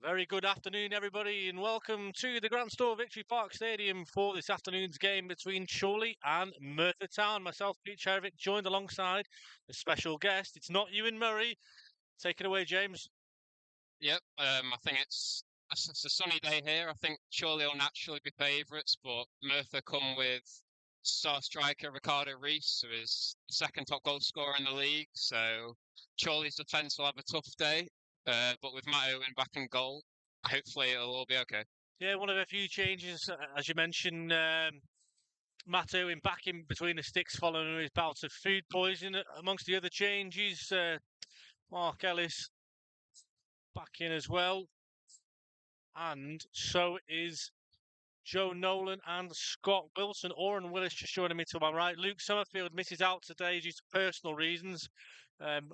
Very good afternoon, everybody, and welcome to the Grand Store Victory Park Stadium for this afternoon's game between Chorley and Merthyr Town. Myself, Pete Tscherewik, joined alongside a special guest. It's not you and Murray. Take it away, James. Yep, I think it's a sunny day here. I think Chorley will naturally be favourites, but Merthyr come with star striker Ricardo Reis, who is the second top goal scorer in the league. So Chorley's defence will have a tough day, but with Matt Owen back in goal, hopefully it'll all be okay. Yeah, one of a few changes, as you mentioned. Matt Owen back in between the sticks following his bout of food poisoning. Amongst the other changes, Mark Ellis back in as well. And so is Joe Nolan and Scott Wilson. Oren Willis just joining me to my right. Luke Summerfield misses out today due to personal reasons.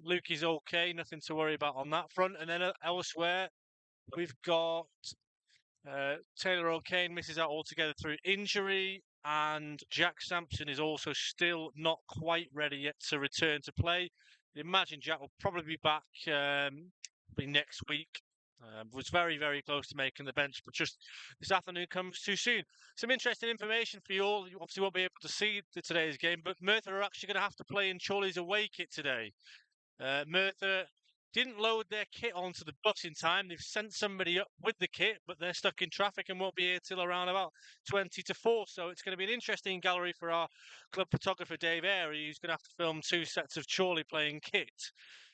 Luke is okay, nothing to worry about on that front. And then elsewhere, we've got Taylor O'Kane misses out altogether through injury. And Jack Sampson is also still not quite ready yet to return to play. I imagine Jack will probably be back next week. Was very, very close to making the bench, but just this afternoon comes too soon. Some interesting information for you all. You obviously won't be able to see today's game, but Merthyr are actually going to have to play in Chorley's away kit today. Merthyr didn't load their kit onto the bus in time. They've sent somebody up with the kit, but they're stuck in traffic and won't be here till around about 20 to 4. So it's going to be an interesting gallery for our club photographer, Dave Airy, who's going to have to film two sets of Chorley playing kit.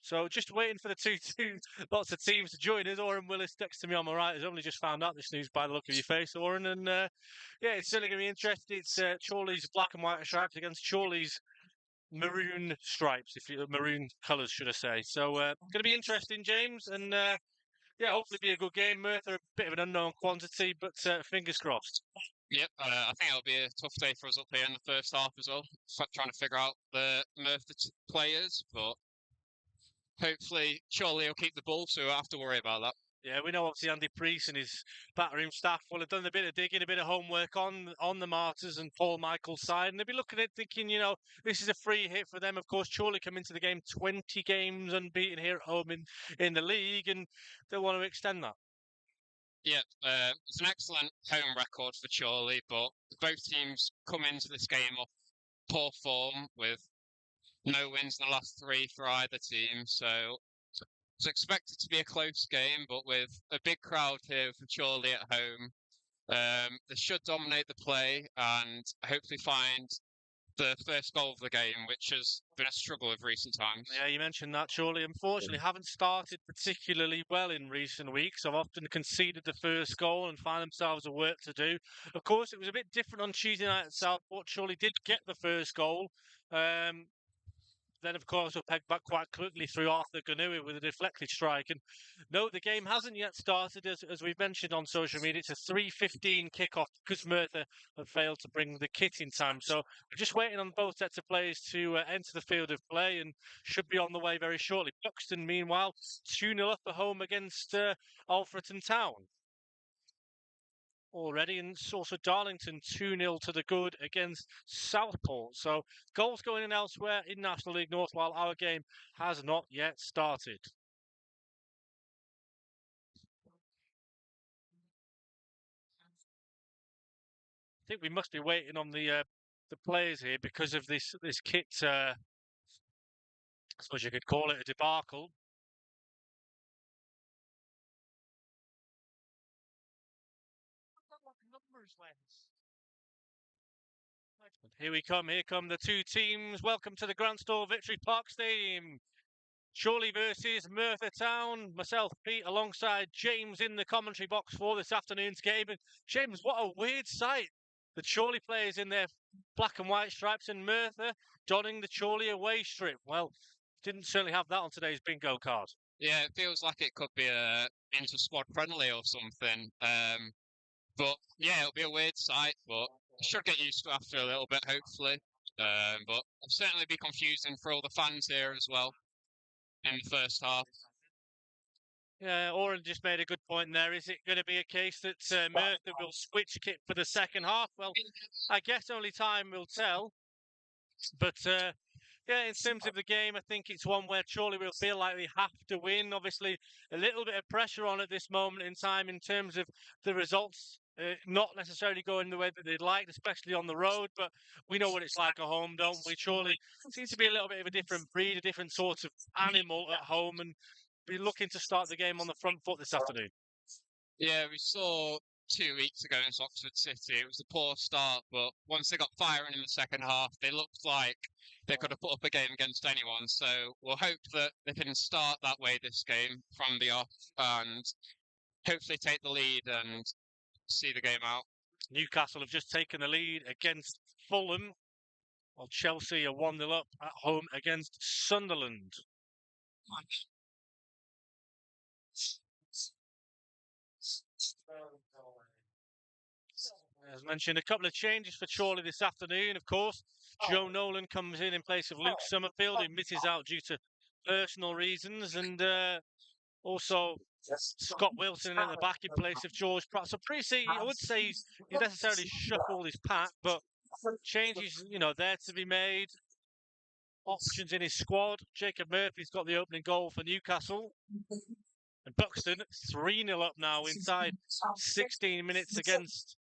So just waiting for the two teams, lots of teams to join us. Oren Willis next to me on my right has only just found out this news by the look of your face, Oren. And yeah, it's certainly going to be interesting. It's Chorley's black and white stripes against Chorley's maroon stripes, if you maroon colours, should I say? So, going to be interesting, James, and yeah, hopefully be a good game. Merthyr a bit of an unknown quantity, but fingers crossed. Yep, I think it'll be a tough day for us up here in the first half as well, trying to figure out the Merthyr players, but hopefully Chorley will keep the ball, so we won't have to worry about that. Yeah, we know obviously Andy Priest and his backroom staff will have done a bit of digging, a bit of homework on the Martyrs and Paul Michael's side, and they'll be looking at thinking, this is a free hit for them. Of course, Chorley come into the game 20 games unbeaten here at home in the league, and they'll want to extend that. Yeah, it's an excellent home record for Chorley, but both teams come into this game off poor form with no wins in the last three for either team. So it's expected to be a close game, but with a big crowd here for Chorley at home, they should dominate the play and hopefully find the first goal of the game, which has been a struggle of recent times. Yeah, you mentioned that, Chorley. Unfortunately, haven't started particularly well in recent weeks. Have often conceded the first goal and find themselves a work to do. Of course, it was a bit different on Tuesday night at Southport. Chorley did get the first goal. Then, of course, were pegged back quite quickly through Arthur Ganui with a deflected strike. And no, the game hasn't yet started, as we've mentioned on social media. It's a 3:15 kickoff because Merthyr have failed to bring the kit in time. So we're just waiting on both sets of players to enter the field of play and should be on the way very shortly. Buxton, meanwhile, 2-0 up at home against Alfreton Town already, and it's also Darlington 2-0 to the good against Southport. So goals going in elsewhere in National League North, while our game has not yet started. I think we must be waiting on the players here because of this kit. I suppose you could call it a debacle. Here we come. Here come the two teams. Welcome to the Grand Store Victory Park Stadium. Chorley versus Merthyr Town. Myself, Pete, alongside James in the commentary box for this afternoon's game. And James, what a weird sight. The Chorley players in their black and white stripes and Merthyr donning the Chorley away strip. Well, didn't certainly have that on today's bingo card. Yeah, it feels like it could be a inter-squad friendly or something. But yeah, it'll be a weird sight, but I should get used to after a little bit, hopefully. But it'll certainly be confusing for all the fans here as well in the first half. Yeah, Oren just made a good point there. Is it going to be a case that Merthyr will switch kit for the second half? Well, I guess only time will tell. But Yeah, in terms of the game, I think it's one where Chorley will feel like they have to win. Obviously, a little bit of pressure on at this moment in time in terms of the results. Not necessarily going the way that they'd like, especially on the road, but we know what it's like at home, don't we? Chorley seems to be a little bit of a different breed, a different sort of animal at home, and be looking to start the game on the front foot this afternoon. Yeah, we saw 2 weeks ago against Oxford City. It was a poor start, but once they got firing in the second half, they looked like they could have put up a game against anyone. So we'll hope that they can start that way this game from the off and hopefully take the lead and see the game out. Newcastle have just taken the lead against Fulham, while Chelsea are 1-0 up at home against Sunderland. As mentioned, a couple of changes for Chorley this afternoon, of course. Joe Nolan comes in place of Luke Summerfield, who misses out due to personal reasons, and also Scott Wilson at the back in place of George Pratt. So Precy, I would say he's necessarily shuffled his pack, but changes, there to be made. Options in his squad. Jacob Murphy's got the opening goal for Newcastle. And Buxton 3-0 up now inside 16 minutes against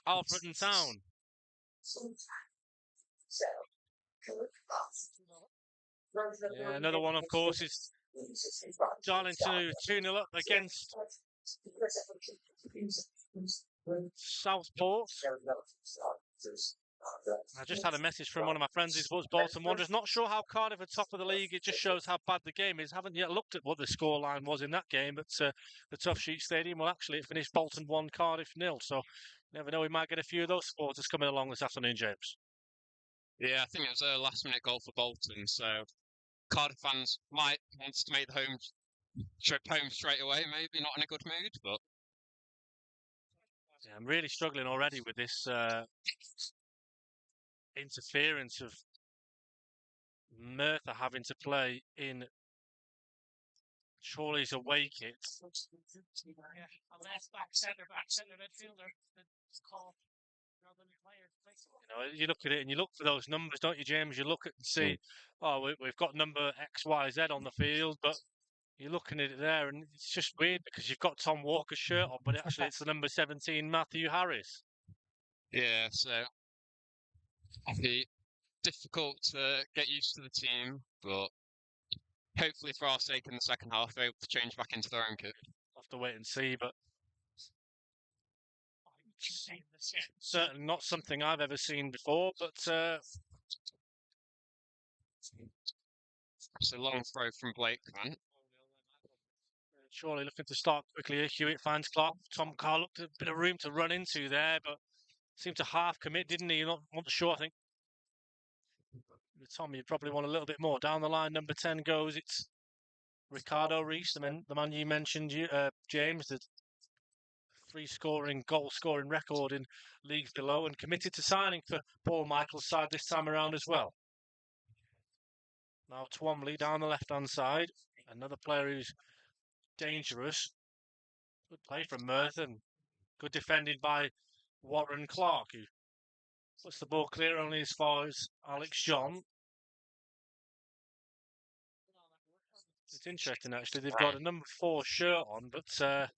Alfred Town. Yeah, another one, of course, is Darlington 2-0 up against Southport. I just had a message from one of my friends who supports Bolton Wanderers. Not sure how Cardiff are top of the league. It just shows how bad the game is. Haven't yet looked at what the scoreline was in that game at the Tough Sheet Stadium. Well, actually, it finished Bolton 1, Cardiff 0. So, never know. We might get a few of those supporters coming along this afternoon, James. Yeah, I think it was a last-minute goal for Bolton. So Cardiff fans might want to make the home trip home straight away. Maybe not in a good mood, but yeah, I'm really struggling already with this interference of Merthyr having to play in Chorley's away kit. Yeah, a left back, centre midfielder. You look at it and you look for those numbers, don't you, James? You look at and see, we've got number X, Y, Z on the field, but you're looking at it there, and it's just weird because you've got Tom Walker's shirt on, but actually it's the number 17, Matthew Harris. yeah, so it'll be difficult to get used to the team, but hopefully for our sake in the second half, they're able to change back into their own kit. Have to wait and see, but certainly not something I've ever seen before, but it's a long throw from Blake, man. Chorley looking to start quickly here. Hewitt finds Clark. Tom Carr looked at a bit of room to run into there, but seemed to half commit, didn't he? You're not sure, I think. Tom, you probably want a little bit more. Down the line, number 10 goes. It's Ricardo Reese, the man you mentioned, James, the goal-scoring record in leagues below, and committed to signing for Paul Michael's side this time around as well. Now Twomley down the left-hand side. Another player who's dangerous. Good play from Merthyr. Good defending by Warren Clark, who puts the ball clear only as far as Alex John. It's interesting, actually. They've got a number 4 shirt on, but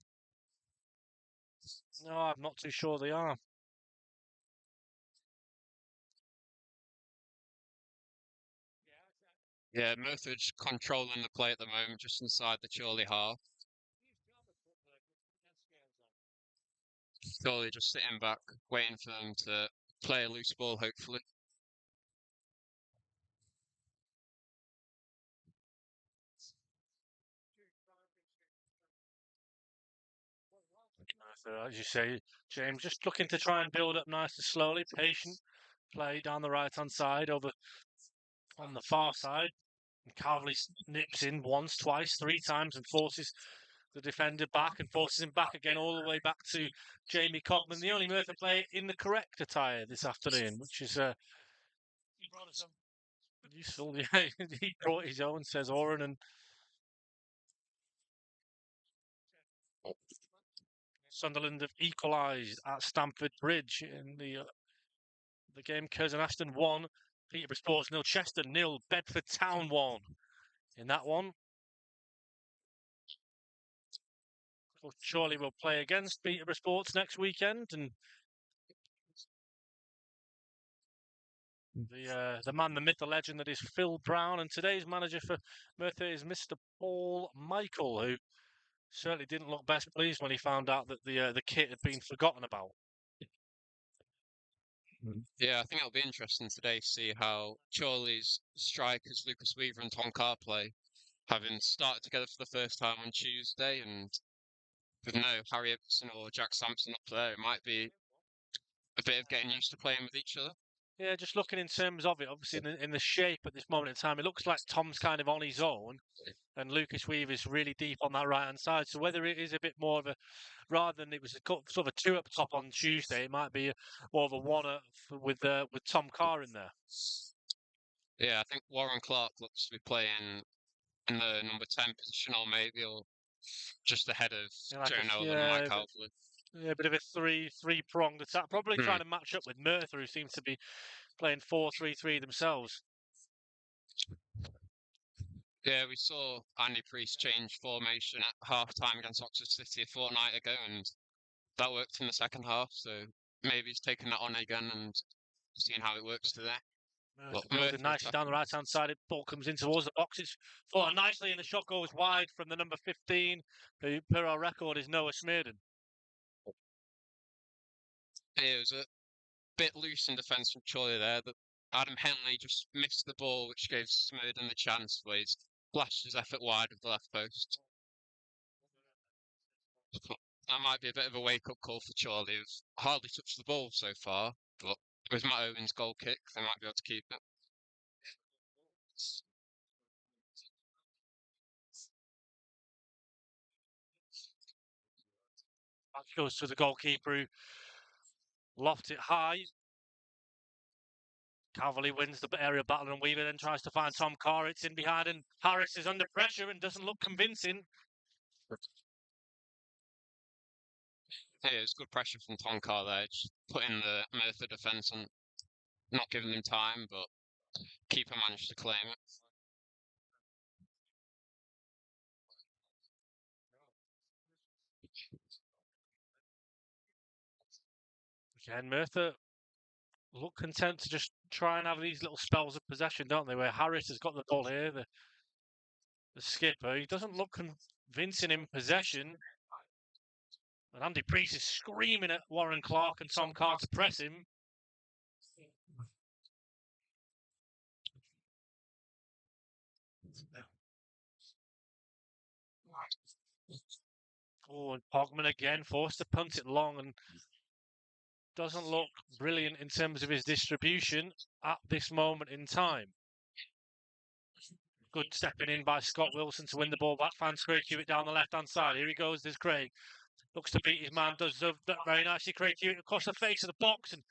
no, I'm not too sure they are. Yeah, Merthridge controlling the play at the moment, just inside the Chorley half. Chorley just sitting back, waiting for them to play a loose ball, hopefully. As you say, James, just looking to try and build up nice and slowly, patient play down the right-hand side over on the far side. And Carvley nips in once, twice, 3 times and forces the defender back and forces him back again all the way back to Jamie Cogman, the only Merthyr player in the correct attire this afternoon, which is He brought us some. useful. Yeah, he brought his own, says Oren, and Sunderland have equalised at Stamford Bridge in the game. Curzon Ashton 1, Peterborough Sports 0, Chester 0, Bedford Town 1 in that one. Chorley will play against Peterborough Sports next weekend, and the man, the myth, the legend that is Phil Brown, and today's manager for Merthyr is Mr. Paul Michael, who certainly didn't look best pleased when he found out that the kit had been forgotten about. Yeah, I think it'll be interesting today to see how Chorley's strikers Lucas Weaver and Tom Carr play, having started together for the first time on Tuesday, and with no Harry Ibsen or Jack Sampson up there, it might be a bit of getting used to playing with each other. Yeah, just looking in terms of it, obviously in the shape at this moment in time, it looks like Tom's kind of on his own, and Lucas Weaver's really deep on that right hand side. So whether it is a bit more of a, rather than it was sort of a two up top on Tuesday, it might be more of a one up with Tom Carr in there. Yeah, I think Warren Clark looks to be playing in the number 10 position, or maybe or just ahead of Joe Nolan and Mike Halfley. Yeah, a bit of a three-pronged attack. Probably trying to match up with Merthyr, who seems to be playing 4-3-3 themselves. Yeah, we saw Andy Priest change formation at half-time against Oxford City a fortnight ago, and that worked in the second half, so maybe he's taking that on again and seeing how it works today. Merthyr nicely down the right-hand side. The ball comes in towards the box. It's fought nicely, and the shot goes wide from the number 15, who, per our record, is Noah Smearden. It was a bit loose in defence from Chorley there. That Adam Henley just missed the ball, which gave Smearden the chance, but he's flashed his effort wide of the left post. That might be a bit of a wake-up call for Chorley, who've hardly touched the ball so far, but with Matt Owen's goal kick, they might be able to keep it. Back goes to the goalkeeper, who lofts it high. Calverley wins the area battle, and Weaver then tries to find Tom Carr. It's in behind, and Harris is under pressure and doesn't look convincing. Yeah, it was good pressure from Tom Carr there, just putting the Merthyr defence and not giving them time, but keeper managed to claim it. Again, Merthyr look content to just try and have these little spells of possession, don't they? Where Harris has got the ball here, the skipper. He doesn't look convincing in possession. And Andy Priest is screaming at Warren Clark and Tom Carr to press him. Oh, and Pogman again forced to punt it long, and doesn't look brilliant in terms of his distribution at this moment in time. Good stepping in by Scott Wilson to win the ball back. Finds Craig Hewitt down the left-hand side. Here he goes, there's Craig. Looks to beat his man, does that very nicely. Craig Hewitt across the face of the box, and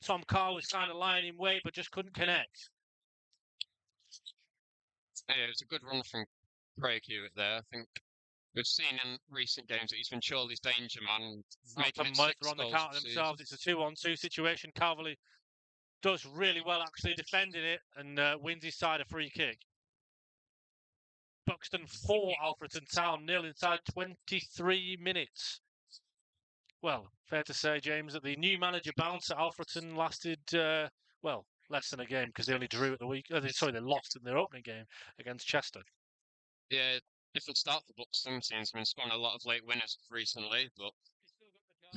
Tom Carr was kind of lying in wait, but just couldn't connect. Yeah, it was a good run from Craig Hewitt there. I think we've seen in recent games that he's been Chorley's danger man. Making it 6 on the goals counter themselves. It's a 2-on-2 situation. Calverley does really well actually defending it, and wins his side a free kick. Buxton 4, Alfreton Town 0 inside 23 minutes. Well, fair to say, James, that the new manager bounce at Alfreton lasted, well, less than a game, because they only drew at the week. They lost in their opening game against Chester. Yeah, different start for Buxton. Seems to have been scoring a lot of late winners recently, but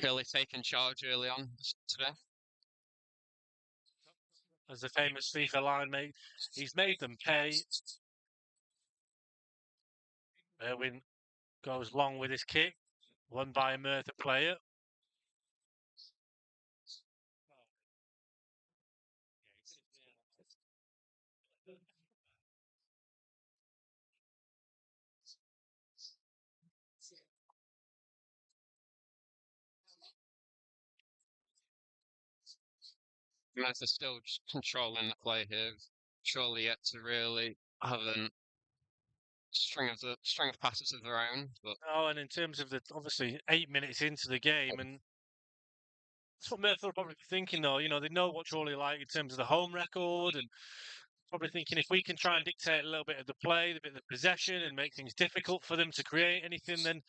really taking charge early on today. As the famous FIFA line he's made them pay. Erwin goes long with his kick, won by a Merthyr player. Merthyr still just controlling the play here. Surely yet to really have a string of passes of their own. But and in terms of obviously 8 minutes into the game, and That's what Merthyr will probably be thinking, though. You know, they know what Chorley like in terms of the home record, and probably thinking if we can try and dictate a little bit of the play, a bit of the possession, and make things difficult for them to create anything, then,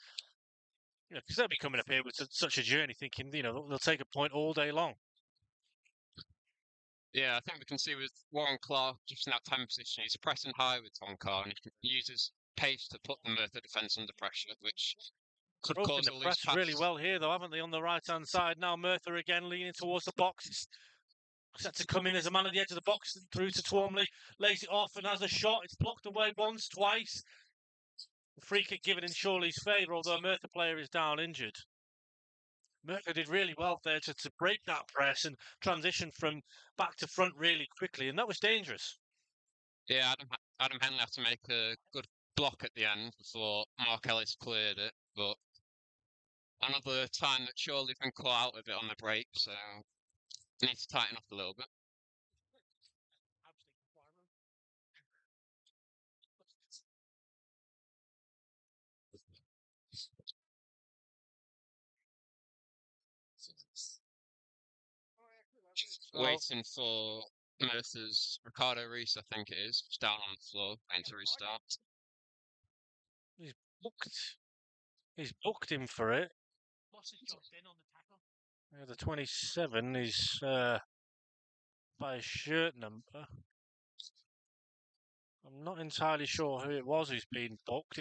you know, because they'll be coming up here with such a journey, thinking, you know, they'll take a point all day long. Yeah, I think we can see with Warren Clark just in that 10 position, he's pressing high with Tom Carr, and he uses pace to put the Merthyr defence under pressure, which could They're cause opening a the loose press pass. really well here, though, haven't they, on the right-hand side now? Merthyr again leaning towards the box. It's set to come in as a man at the edge of the box through to Twomley. Lays it off and has a shot. It's blocked away once, twice. The free kick given in Chorley's favour, although a Merthyr player is down injured. Merthyr did really well there to break that press and transition from back to front really quickly, and that was dangerous. Yeah, Adam Henley had to make a good block at the end before Mark Ellis cleared it, but another time that Chorley've been caught out of it on the break, so they need to tighten up a little bit. Waiting for Merthyr's Ricardo Reese, I think it is, just down on the floor, waiting to restart. He's booked him for it. What's his job in on the tackle? Yeah, the 27 is by his shirt number. I'm not entirely sure who it was who's been booked.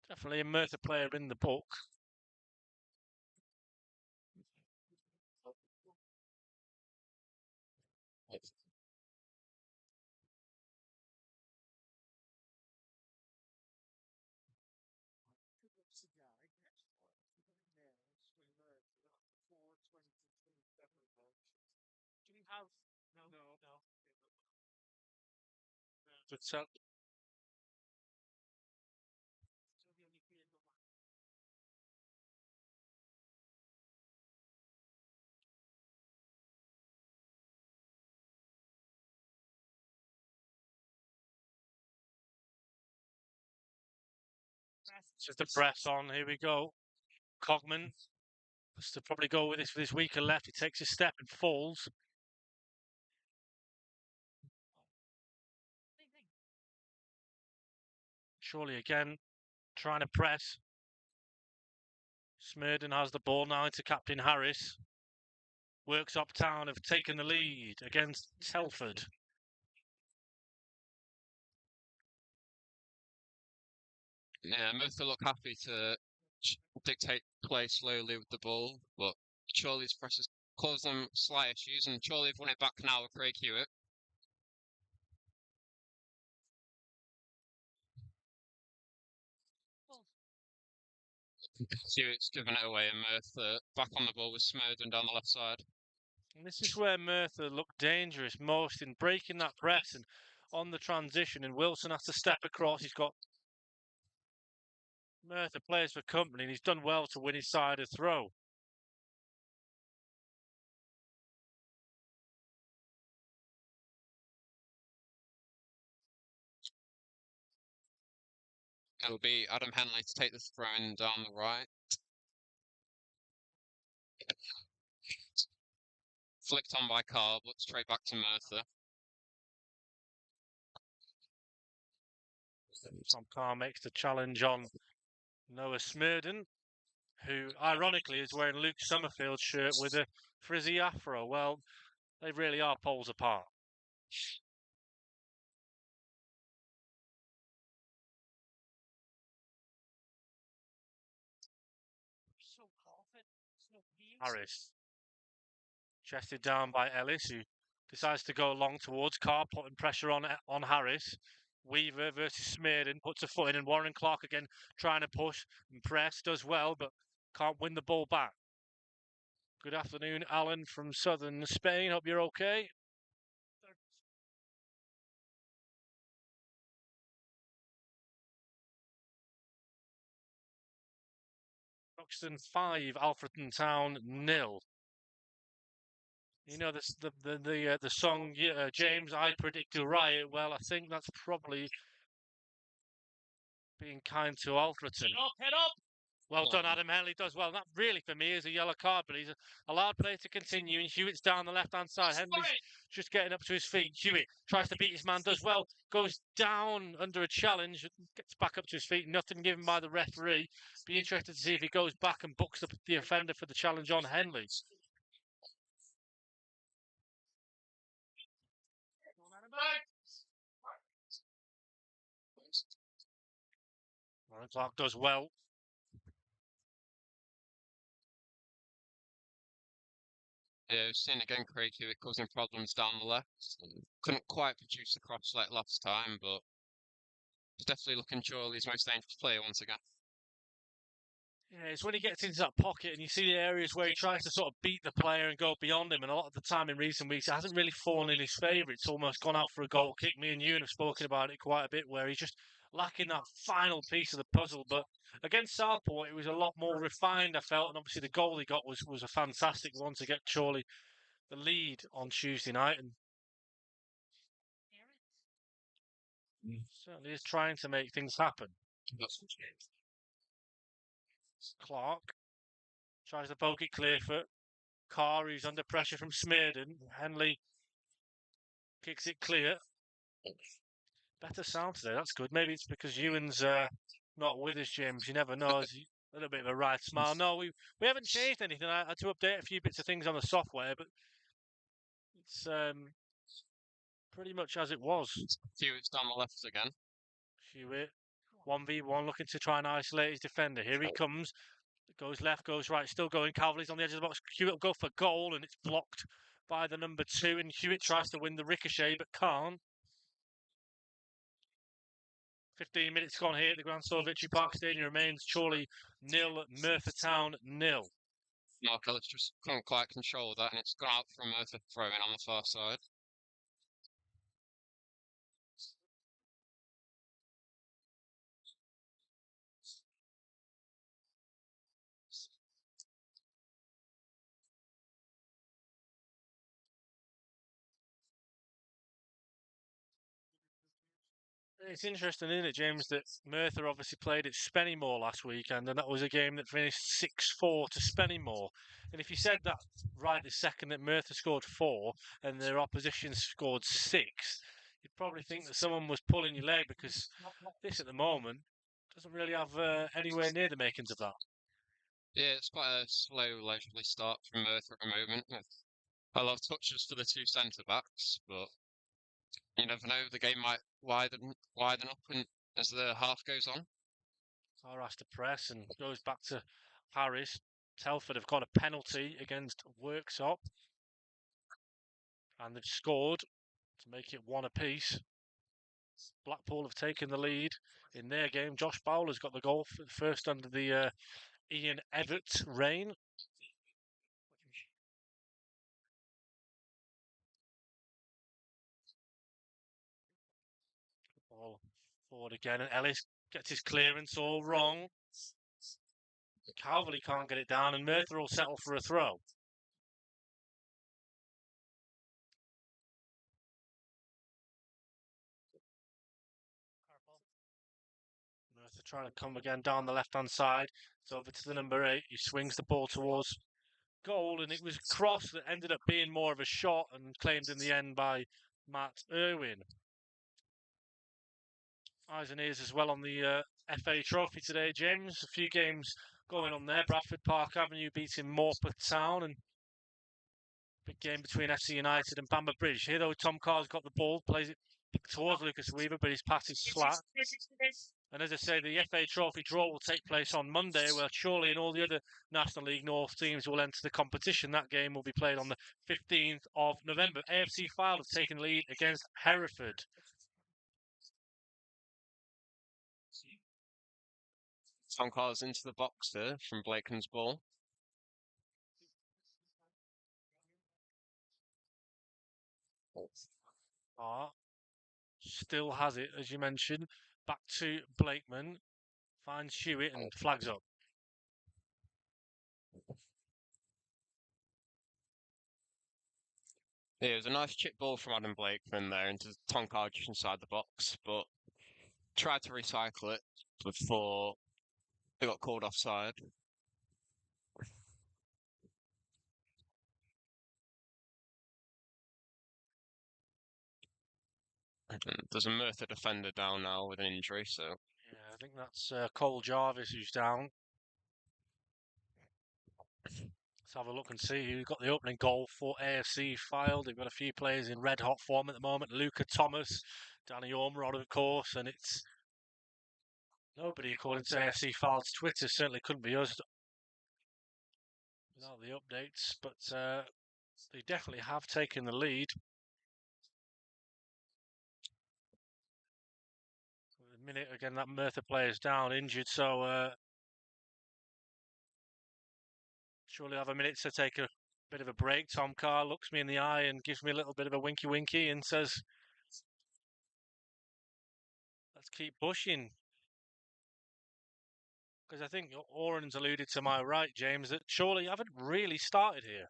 Definitely a Merthyr player in the book. Do we have? No. Good set. Just the press on. Here we go. Cogman has to probably go with this with his weaker left. He takes a step and falls. Chorley again trying to press. Smurden has the ball now into Captain Harris. Works Uptown have taken the lead against Telford. Yeah, Merthyr look happy to dictate play slowly with the ball, but Chorley's press has caused them slight issues, and Chorley have won it back now with Craig Hewitt. Hewitt's given it away, and Merthyr back on the ball with Smurden down the left side. And this is where Merthyr looked dangerous most, in breaking that press and on the transition, and Wilson has to step across. He's got Merthyr players for company, and he's done well to win his side a throw. It'll be Adam Henley to take the throw in down the right. Flicked on by Carr, but straight back to Merthyr. Tom Carr makes the challenge on Noah Smurden, who ironically is wearing Luke Summerfield's shirt with a frizzy afro. Well, they really are poles apart. Harris. Chested down by Ellis, who decides to go long towards Carr, putting pressure on Harris. Weaver versus Smurden puts a foot in, and Warren Clark again trying to push and press, does well, but can't win the ball back. Good afternoon, Alan from southern Spain. Hope you're okay. Broxton 5, Alfreton Town 0. You know the song James, I predict a riot. Well, I think that's probably being kind to Alfreton. Head up! Well done, Yeah. Adam Henley does well. That really, for me, is a yellow card, but he's allowed play to continue. And Hewitt's down the left-hand side. Henley's just getting up to his feet. Hewitt tries to beat his man, does well, goes down under a challenge, gets back up to his feet. Nothing given by the referee. Be interested to see if he goes back and books the offender for the challenge on Henley. Clark does well. Yeah, we've seen again Craig Hewitt causing problems down the left. Couldn't quite produce the cross like last time, but he's definitely looking Chorley's most dangerous player once again. Yeah, it's when he gets into that pocket and you see the areas where he tries to sort of beat the player and go beyond him. And a lot of the time in recent weeks, it hasn't really fallen in his favour. It's almost gone out for a goal kick. Me and you have spoken about it quite a bit, where he's just lacking that final piece of the puzzle. But against Southport, it was a lot more refined, I felt. And obviously the goal he got was a fantastic one to get Chorley the lead on Tuesday night. And certainly is trying to make things happen. Clark tries to poke it clear for Carr, who's under pressure from Smearden. Henley kicks it clear. Better sound today, that's good. Maybe it's because Ewan's not with us, James. You never know. It's a little bit of a right smile. No, we haven't changed anything. I had to update a few bits of things on the software, but it's pretty much as it was. Hewitt's down the left again. Hewitt, 1v1, looking to try and isolate his defender. Here he comes. Goes left, goes right, still going. Calverley's on the edge of the box. Hewitt will go for goal, and it's blocked by the number 2. And Hewitt tries to win the ricochet, but can't. 15 minutes gone here at the Grand Store Victory Park Stadium. Remains Chorley 0, Merthyr Town 0. Mark Ellis just couldn't quite control that, and it's gone out from Merthyr throwing on the far side. It's interesting, isn't it, James, that Merthyr obviously played at Spennymoor last weekend, and that was a game that finished 6-4 to Spennymoor. And if you said that right this second, that Merthyr scored 4 and their opposition scored 6, you'd probably think that someone was pulling your leg, because this at the moment doesn't really have anywhere near the makings of that. Yeah, it's quite a slow, leisurely start from Merthyr at the moment. A lot of touches for the 2 centre-backs, but you never know, the game might widen up as the half goes on. Carr has to press and goes back to Harris. Telford have got a penalty against Worksop, and they've scored to make it 1 apiece. Blackpool have taken the lead in their game. Josh Bowler's got the goal first under the Ian Evatt reign. Ball forward again, and Ellis gets his clearance all wrong. Calverley can't get it down, and Merthyr will settle for a throw. Merthyr trying to come again down the left-hand side. It's over to the number 8. He swings the ball towards goal, and it was a cross that ended up being more of a shot and claimed in the end by Matt Irwin. Eyes and ears as well on the FA Trophy today, James. A few games going on there. Bradford Park Avenue beating Merthyr Town, and big game between FC United and Bamber Bridge. Here though, Tom Carr's got the ball, plays it towards Lucas Weaver, but his pass is flat. And as I say, the FA Trophy draw will take place on Monday, where Chorley and all the other National League North teams will enter the competition. That game will be played on the 15th of November. AFC Fylde have taken the lead against Hereford. Tom Carr's into the box there from Blaken's ball. Still has it, as you mentioned. Back to Blakeman. Finds Hewitt and flags up. Yeah, it was a nice chip ball from Adam Blakeman there into Tom Carr just inside the box, but tried to recycle it before They got called offside. And there's a Merthyr defender down now with an injury, so Yeah, I think that's Cole Jarvis who's down. Let's have a look and see who got the opening goal for AFC Fylde. They've got a few players in red hot form at the moment. Luca Thomas, Danny Ormerod, of course, and it's nobody according to AFC Fylde's Twitter. Certainly couldn't be us without the updates, but they definitely have taken the lead. A minute again, that Merthyr player's down, injured, so surely have a minute to take a bit of a break. Tom Carr looks me in the eye and gives me a little bit of a winky winky and says, let's keep pushing. Because I think Oren's alluded to my right, James, that surely you haven't really started here.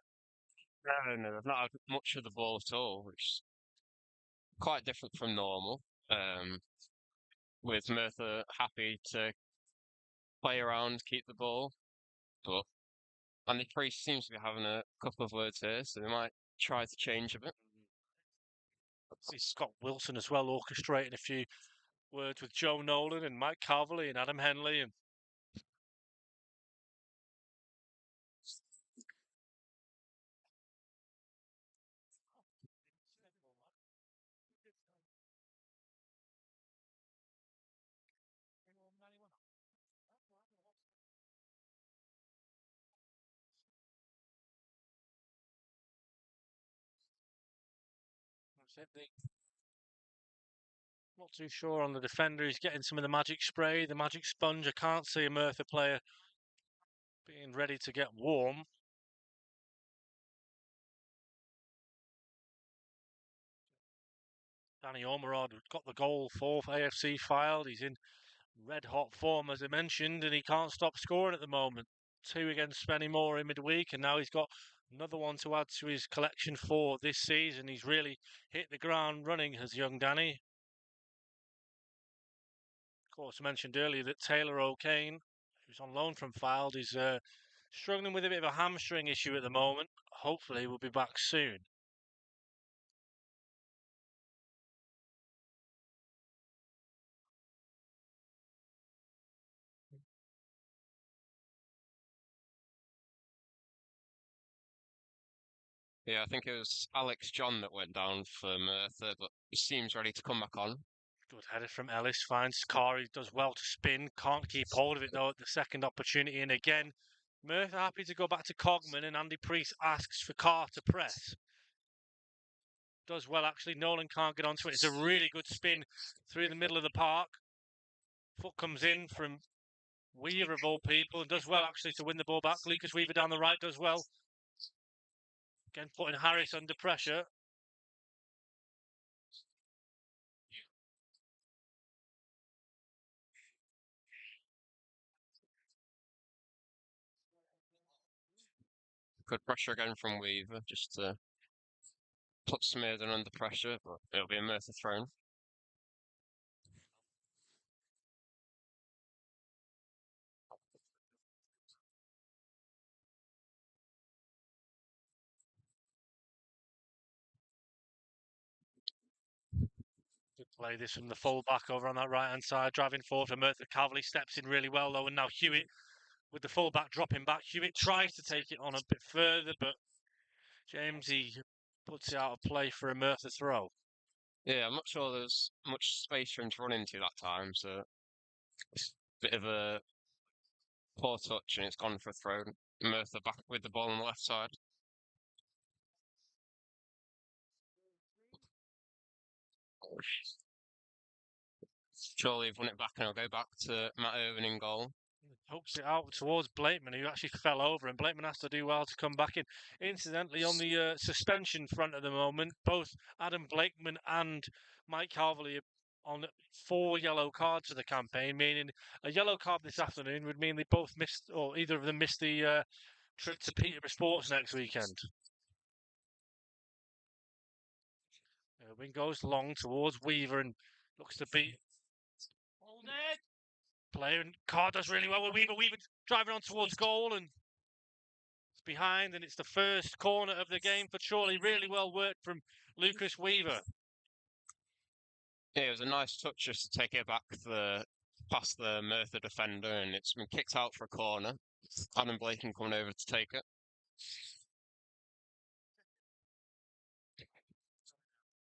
no, they've not had much of the ball at all, which is quite different from normal. With Merthyr happy to play around, keep the ball, but Andy Priest seems to be having a couple of words here, so they might try to change a bit. See Scott Wilson as well orchestrating a few words with Joe Nolan and Mike Calverley and Adam Henley and not too sure on the defender. He's getting some of the magic spray, the magic sponge. I can't see a Merthyr player being ready to get warm. Danny Ormerod got the goal for AFC Fylde. He's in red hot form, as I mentioned, and he can't stop scoring at the moment. 2 against Spennymoor in midweek, and now he's got another one to add to his collection for this season. He's really hit the ground running, has young Danny. Of course, I mentioned earlier that Taylor O'Kane, who's on loan from Fylde, is struggling with a bit of a hamstring issue at the moment. Hopefully, we'll be back soon. Yeah, I think it was Alex John that went down for Merthyr, but he seems ready to come back on. Good header from Ellis, finds Carr, he does well to spin, can't keep hold of it though at the second opportunity, and again, Merthyr happy to go back to Cogman, and Andy Priest asks for Carr to press. Does well actually, Nolan can't get onto it, it's a really good spin through the middle of the park. Foot comes in from Weaver of all people, and does well actually to win the ball back. Lucas Weaver down the right does well. Again, putting Harris under pressure. Good pressure again from Weaver, just to put Smearden under pressure, but it'll be a Merthyr thrown. Good play this from the full back over on that right hand side, driving forward for Merthyr. Calverley steps in really well though, and now Hewitt with the full back dropping back. Hewitt tries to take it on a bit further, but James Ede puts it out of play for a Merthyr throw. Yeah, I'm not sure there's much space for him to run into that time, so it's a bit of a poor touch and it's gone for a throw. Merthyr back with the ball on the left side. Surely have won it back and it'll go back to Matt Irwin in goal. Hooks it out towards Blakeman, who actually fell over, and Blakeman has to do well to come back in. Incidentally, on the suspension front at the moment, both Adam Blakeman and Mike Calverley are on 4 yellow cards for the campaign, meaning a yellow card this afternoon would mean they both missed, or either of them missed the trip to Peterborough Sports next weekend. Wing goes long towards Weaver and looks to beat. Hold it! player, and Carr does really well with Weaver. Weaver driving on towards goal, and it's behind, and it's the first corner of the game for Chorley. Really well worked from Lucas Weaver. Yeah, it was a nice touch just to take it back past the Merthyr defender, and it's been kicked out for a corner. Adam Blaken coming over to take it.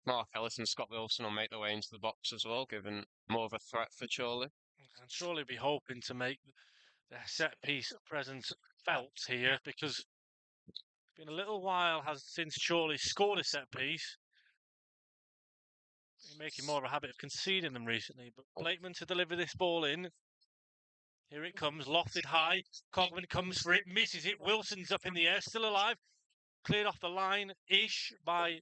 Mark Ellis and Scott Wilson will make their way into the box as well, giving more of a threat for Chorley. And Chorley be hoping to make their set piece presence felt here, because it's been a little while since Chorley scored a set piece. They're making more of a habit of conceding them recently, but Blakeman to deliver this ball in. Here it comes, lofted high. Cogman comes for it, misses it. Wilson's up in the air, still alive. Cleared off the line-ish by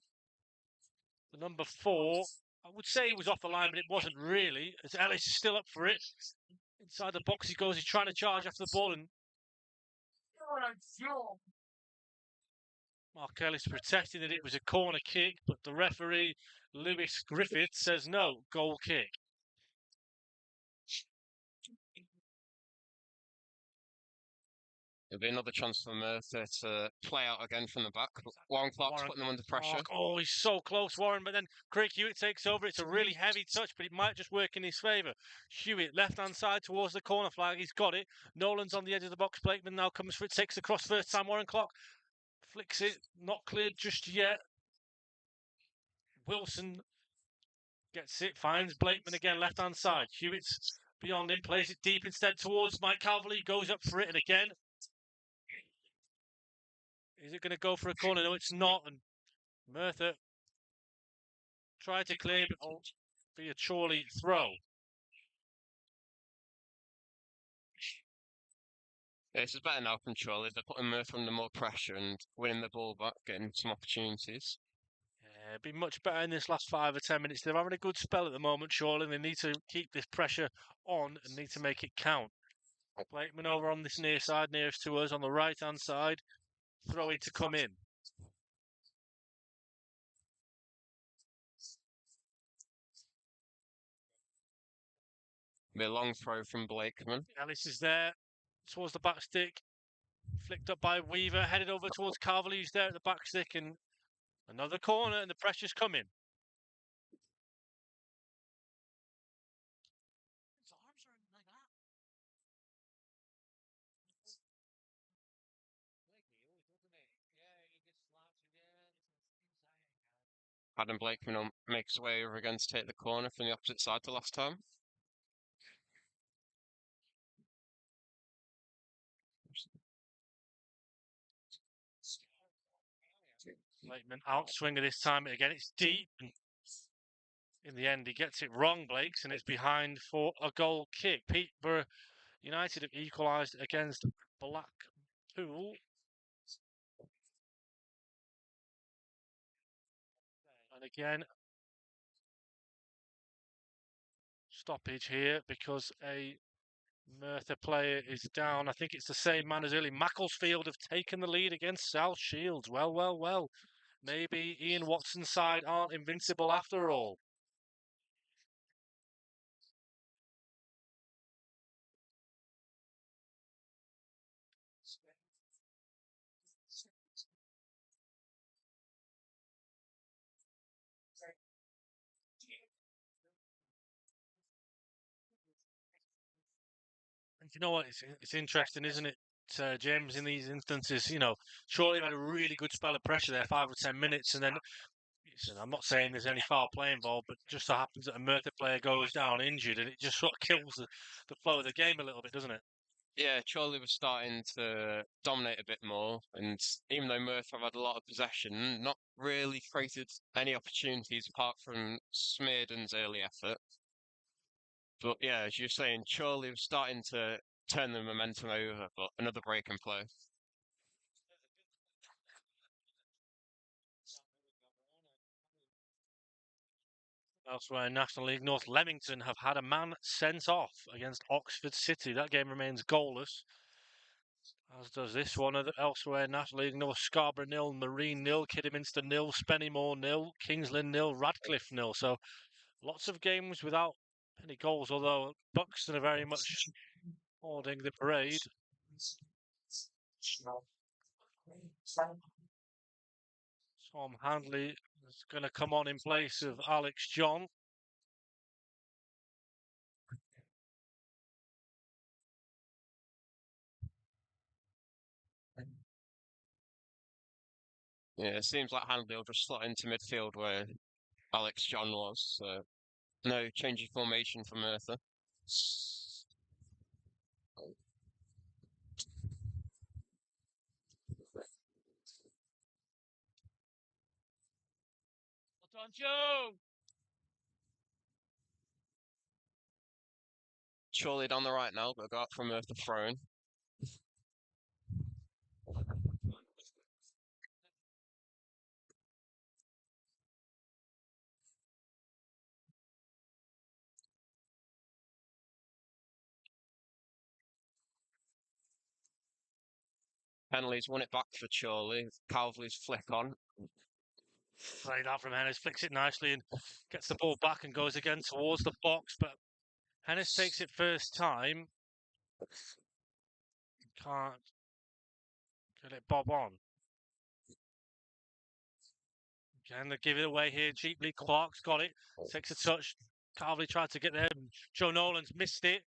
the number 4. I would say he was off the line, but it wasn't really, as Ellis is still up for it. Inside the box he goes, he's trying to charge after the ball, and Mark Ellis protesting that it was a corner kick, but the referee, Lewis Griffith, says no, goal kick. There'll be another chance for Merthyr to play out again from the back, but Warren Clark's putting them under pressure. Oh, he's so close, Warren, but then Craig Hewitt takes over. It's a really heavy touch, but it might just work in his favour. Hewitt, left-hand side towards the corner flag. He's got it. Nolan's on the edge of the box. Blakeman now comes for it, takes the cross first time. Warren Clark flicks it, not cleared just yet. Wilson gets it, finds Blakeman again, left-hand side. Hewitt's beyond him, plays it deep instead towards Mike Calverley, goes up for it, and again. Is it going to go for a corner? No, it's not. And Merthyr tried to clear, but it'll be a Chorley throw. Yeah, this is better now from Chorley. They're putting Merthyr under more pressure and winning the ball back, getting some opportunities. Yeah, it'd be much better in this last 5 or 10 minutes. They're having a good spell at the moment, Chorley. They need to keep this pressure on and need to make it count. Blakeman over on this near side, nearest to us, on the right-hand side. Throw it to come in. Be a long throw from Blakeman. Ellis is there towards the back stick. Flicked up by Weaver, headed over towards Calverley, who's there at the back stick, and another corner, and the pressure's coming. His arms are like that. Adam Blakeman makes his way over again to take the corner from the opposite side to last time. Blakeman outswinger this time. Again, it's deep. And in the end, he gets it wrong, Blakes, and it's behind for a goal kick. Peterborough United have equalised against Blackpool. And again, stoppage here because a Merthyr player is down. I think it's the same man as early. Macclesfield have taken the lead against South Shields. Well. Maybe Ian Watson's side aren't invincible after all. And you know what? It's interesting, isn't it, James? In these instances, Chorley had a really good spell of pressure there, 5 or 10 minutes, and then I'm not saying there's any foul play involved, but just so happens that a Merthyr player goes down injured, and it just sort of kills the flow of the game a little bit, doesn't it? Yeah, Chorley was starting to dominate a bit more, and even though Merthyr have had a lot of possession, not really created any opportunities apart from Smearden's early effort. But yeah, as you're saying, Chorley was starting to turn the momentum over, but another break in play. Elsewhere in National League North, Leamington have had a man sent off against Oxford City. That game remains goalless, as does this one. Elsewhere in National League North, Scarborough 0, Marine 0, Kidderminster 0, Spennymoor 0, Kingsland 0, Radcliffe 0. So lots of games without any goals, although Buxton are very much holding the parade. Tom Handley is going to come on in place of Alex John. Yeah, it seems like Handley will just slot into midfield where Alex John was, so no change of formation for Merthyr. Well done, Joe! Chorley down the right now, but go out from Merthyr throwing. Henley's won it back for Chorley. Calvley's flick on. Played out from Hennis, flicks it nicely and gets the ball back and goes again towards the box, but Hennis takes it first time. Can't get it bob on. Again, they give it away here cheaply. Clark's got it, takes a touch. Calvley tried to get there. Joe Nolan's missed it.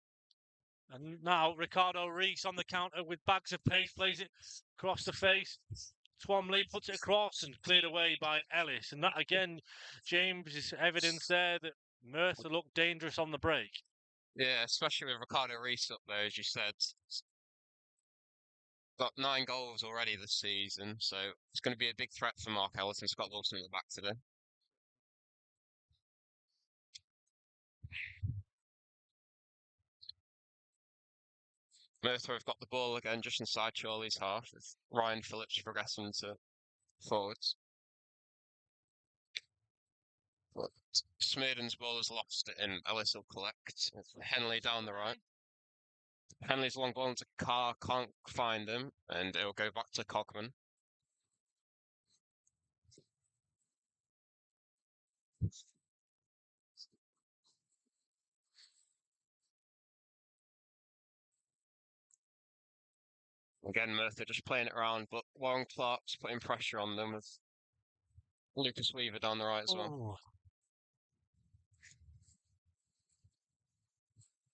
And now Ricardo Reese on the counter with bags of pace, plays it across the face. Twomley puts it across and cleared away by Ellis. And that again, James, is evidence there that Merthyr looked dangerous on the break. Yeah, especially with Ricardo Reese up there, as you said. Got 9 goals already this season, so it's going to be a big threat for Mark Ellis and Scott Wilson at the back today. Merthyr have got the ball again just inside Chorley's half, with Ryan Phillips progressing to forwards. But Smearden's ball has lost it and Ellis will collect. It's Henley down the right. Henley's long ball into Carr, can't find him, and it'll go back to Cogman. Again, Merthyr just playing it around, but Warren Clark's putting pressure on them with Lucas Weaver down the right as well. Oh.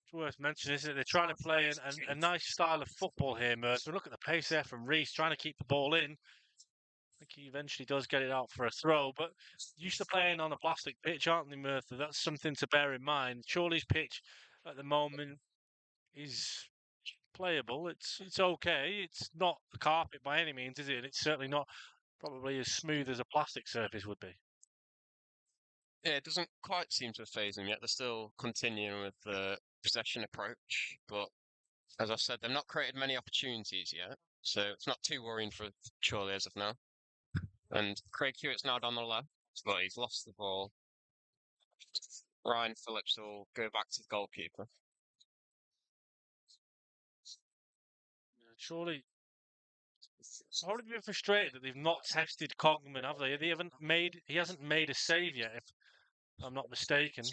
It's worth mentioning, isn't it? They're trying to play a nice style of football here, Merthyr. Look at the pace there from Reese, trying to keep the ball in. I think he eventually does get it out for a throw, but used to playing on a plastic pitch, aren't they, Merthyr? That's something to bear in mind. Chorley's pitch at the moment is playable. It's okay. It's not a carpet by any means, is it? And it's certainly not probably as smooth as a plastic surface would be. Yeah, it doesn't quite seem to phase them yet. They're still continuing with the possession approach, but as I've said, they've not created many opportunities yet, so it's not too worrying for Chorley as of now. And Craig Hewitt's now down the left, but he's lost the ball. Ryan Phillips will go back to the goalkeeper. Surely, I would be frustrated that they've not tested Cogman, have they? He hasn't made a save yet, if I'm not mistaken.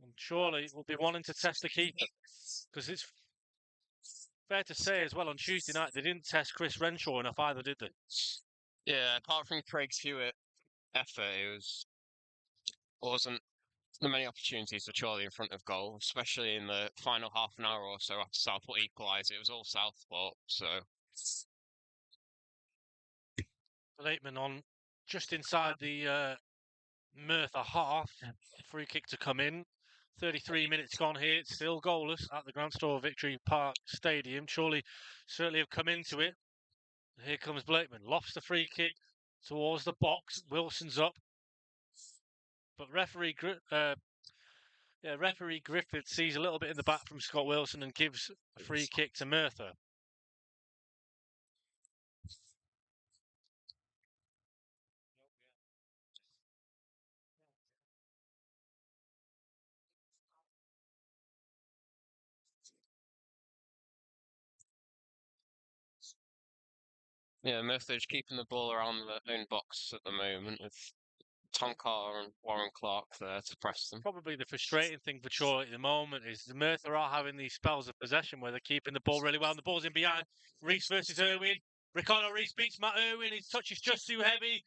And surely we'll be wanting to test the keeper, because it's fair to say as well on Tuesday night they didn't test Chris Renshaw enough either, did they? Yeah, apart from Craig Hewitt effort, wasn't many opportunities for Chorley in front of goal, especially in the final half an hour or so after Southport equalised. It was all Southport, so. Lateman on just inside the Merthyr half. Free kick to come in. 33 minutes gone here. It's still goalless at the Grand Store Victory Park Stadium. Surely, certainly have come into it. Here comes Blakeman. Lofts the free kick towards the box. Wilson's up. But referee Griffith sees a little bit in the back from Scott Wilson and gives a free kick to Merthyr. Yeah, Merthyr's keeping the ball around their own box at the moment with Tom Carr and Warren Clark there to press them. Probably the frustrating thing for Chorley at the moment is the Merthyr are having these spells of possession where they're keeping the ball really well and the ball's in behind. Reese versus Irwin. Ricardo Reese beats Matt Irwin. His touch is just too heavy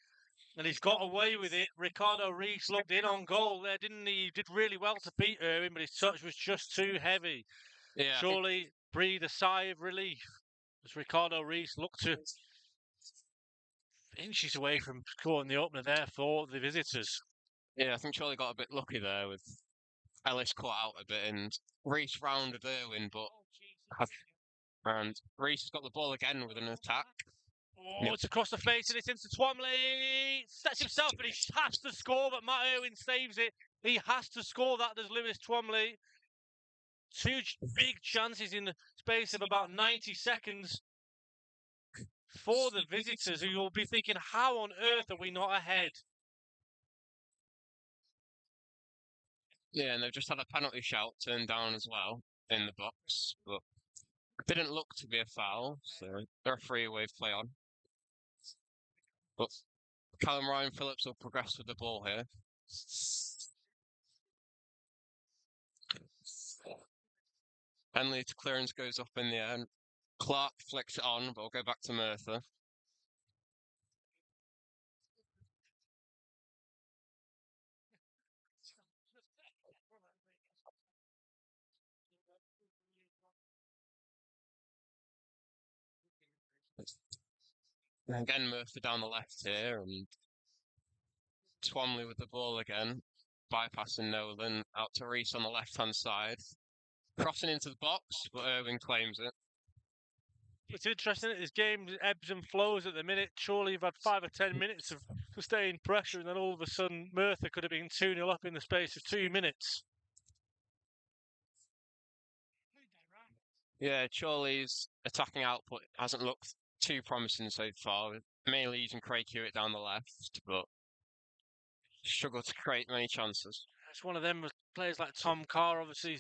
and he's got away with it. Ricardo Reese looked in on goal there, didn't he? He did really well to beat Irwin, but his touch was just too heavy. Yeah, Chorley breathed a sigh of relief as Ricardo Reese looked to inches away from scoring the opener there for the visitors. Yeah, I think Chorley got a bit lucky there with Ellis caught out a bit and Reese rounded Irwin, but and Reese has got the ball again with an attack. Oh, it's across the face and it's into Twomley. Sets himself, but he has to score, but Matt Irwin saves it. He has to score that, does Lewis Twomley. Two big chances in the space of about 90 seconds for the visitors, who will be thinking, how on earth are we not ahead? Yeah, and they've just had a penalty shout turned down as well in the box, but it didn't look to be a foul, so they're a free-wave play on. But Callum Ryan Phillips will progress with the ball here. Henley's clearance goes up in the air. Clark flicks it on, but we'll go back to Merthyr. And again, Merthyr down the left here, and Twomley with the ball again, bypassing Nolan, out to Reese on the left-hand side. Crossing into the box, but Irwin claims it. It's interesting that this game ebbs and flows at the minute. Surely you've had 5 or 10 minutes of sustained pressure, and then all of a sudden Merthyr could have been 2-0 up in the space of 2 minutes. Yeah, Chorley's attacking output hasn't looked too promising so far, mainly using Craig Hewitt down the left, but struggled to create many chances. It's one of them with players like Tom Carr, obviously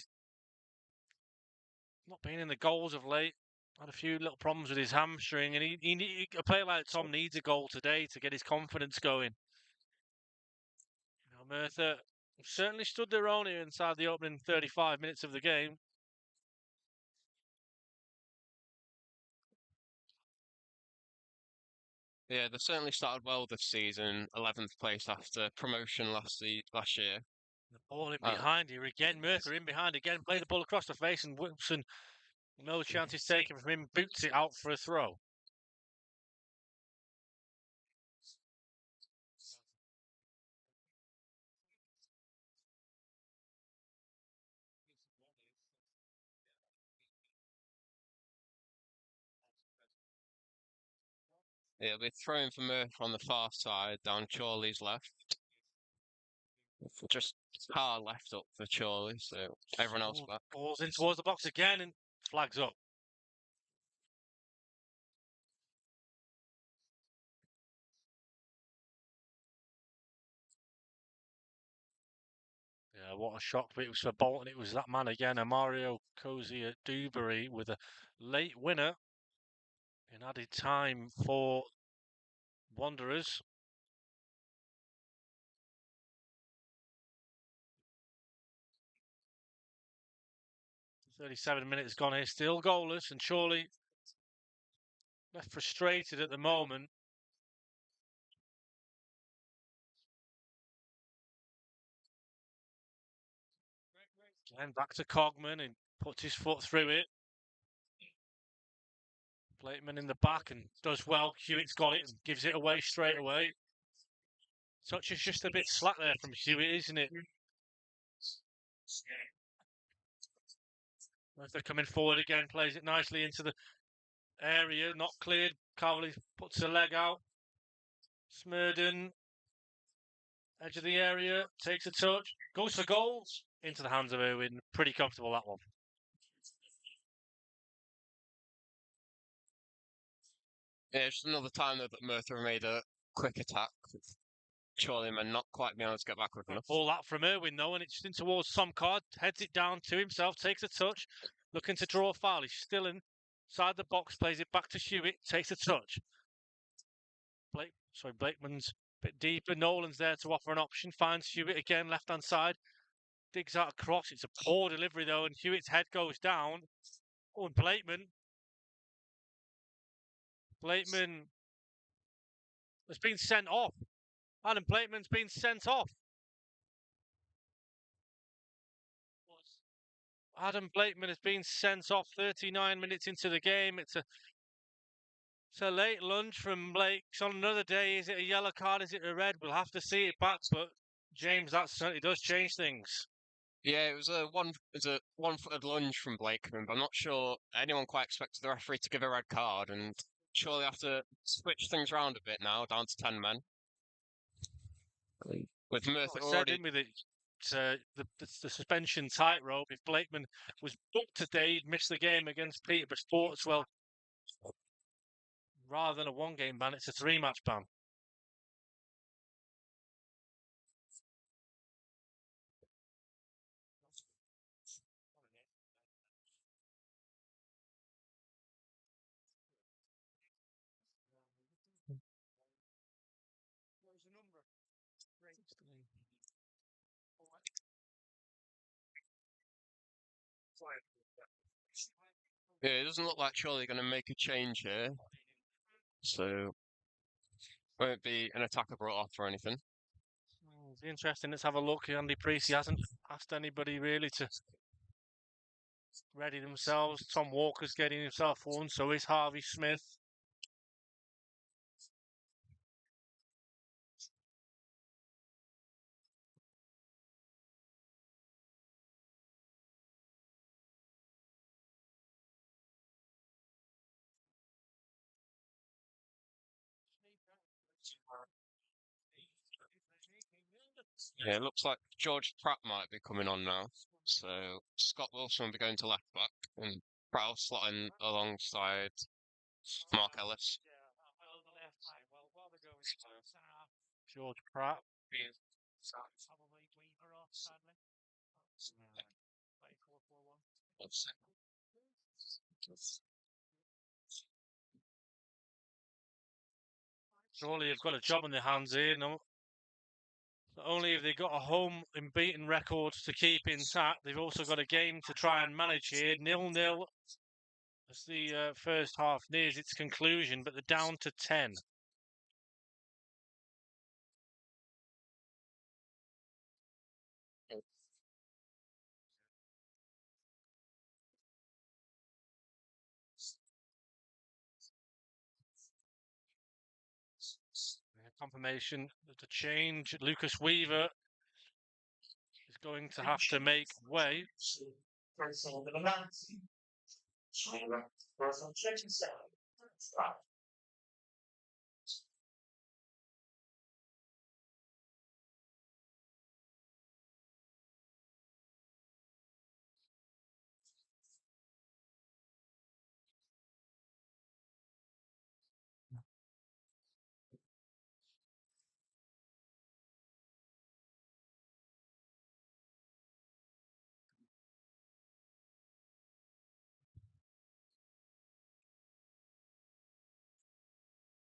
not been in the goals of late. Had a few little problems with his hamstring, and a player like Tom needs a goal today to get his confidence going. You know, Merthyr certainly stood their own here inside the opening 35 minutes of the game. Yeah, they've certainly started well this season, 11th place after promotion last year. The ball in behind here again. Merthyr in behind again. Play the ball across the face, and Wilson, no chances taken from him, boots it out for a throw. Yeah, it'll be thrown for Merthyr on the far side, down Chorley's left. Just hard left up for Chorley, so everyone else back. Ball's in towards the box again and flags up. Yeah, what a shock it was for Bolton. It was that man again, Mario Cozy at Dewberry, with a late winner in added time for Wanderers. "37 minutes gone here, still goalless, and Chorley left frustrated at the moment. And back to Cogman, and puts his foot through it. Blakeman in the back and does well. Hewitt's got it and gives it away straight away. Touch is just a bit slack there from Hewitt, isn't it? They're coming forward again, plays it nicely into the area, not cleared. Cowley puts a leg out. Smurden, edge of the area, takes a touch, goes for goals, into the hands of Irwin. Pretty comfortable, that one. Yeah, just another time that Merthyr made a quick attack. Chorley men not quite being able to get back quick enough. All that from Irwin though, and it's in towards Tom Card, heads it down to himself, takes a touch, looking to draw a foul. He's still inside the box, plays it back to Hewitt, takes a touch. Blakeman's Bit deeper. Nolan's there to offer an option. Finds Hewitt again, left-hand side. Digs out across. It's a poor delivery, though, and Hewitt's head goes down. Oh, and Blakeman has been sent off. Adam Blakeman's been sent off. Adam Blakeman has been sent off 39 minutes into the game. It's a late lunge from Blake. On another day, is it a yellow card? Is it a red? We'll have to see it back. But James, that certainly does change things. Yeah, it was a one-footed lunge from Blakeman, but I'm not sure anyone quite expected the referee to give a red card, and surely have to switch things around a bit now, down to 10 men. With Merthyr said, already... didn't we, that the suspension tightrope, if Blakeman was booked today, he'd miss the game against Peterborough Sports. Well, rather than a one-game ban, it's a 3-match ban. Yeah, it doesn't look like Chorley are going to make a change here. So, won't be an attacker brought off or anything. It'll be interesting. Let's have a look. Andy Priest, he hasn't asked anybody really to ready themselves. Tom Walker's getting himself one, so is Harvey Smith. Yeah, it looks like George Pratt might be coming on now. So Scott Wilson will be going to left back, and Pratt will slot in alongside Mark Ellis. George Pratt. Surely you've got a job in their hands here. No, not only have they got a home unbeaten record to keep intact, they've also got a game to try and manage here. 0-0 as the first half nears its conclusion, but they're down to 10. Confirmation that the change. Lucas Weaver is going to have to make way.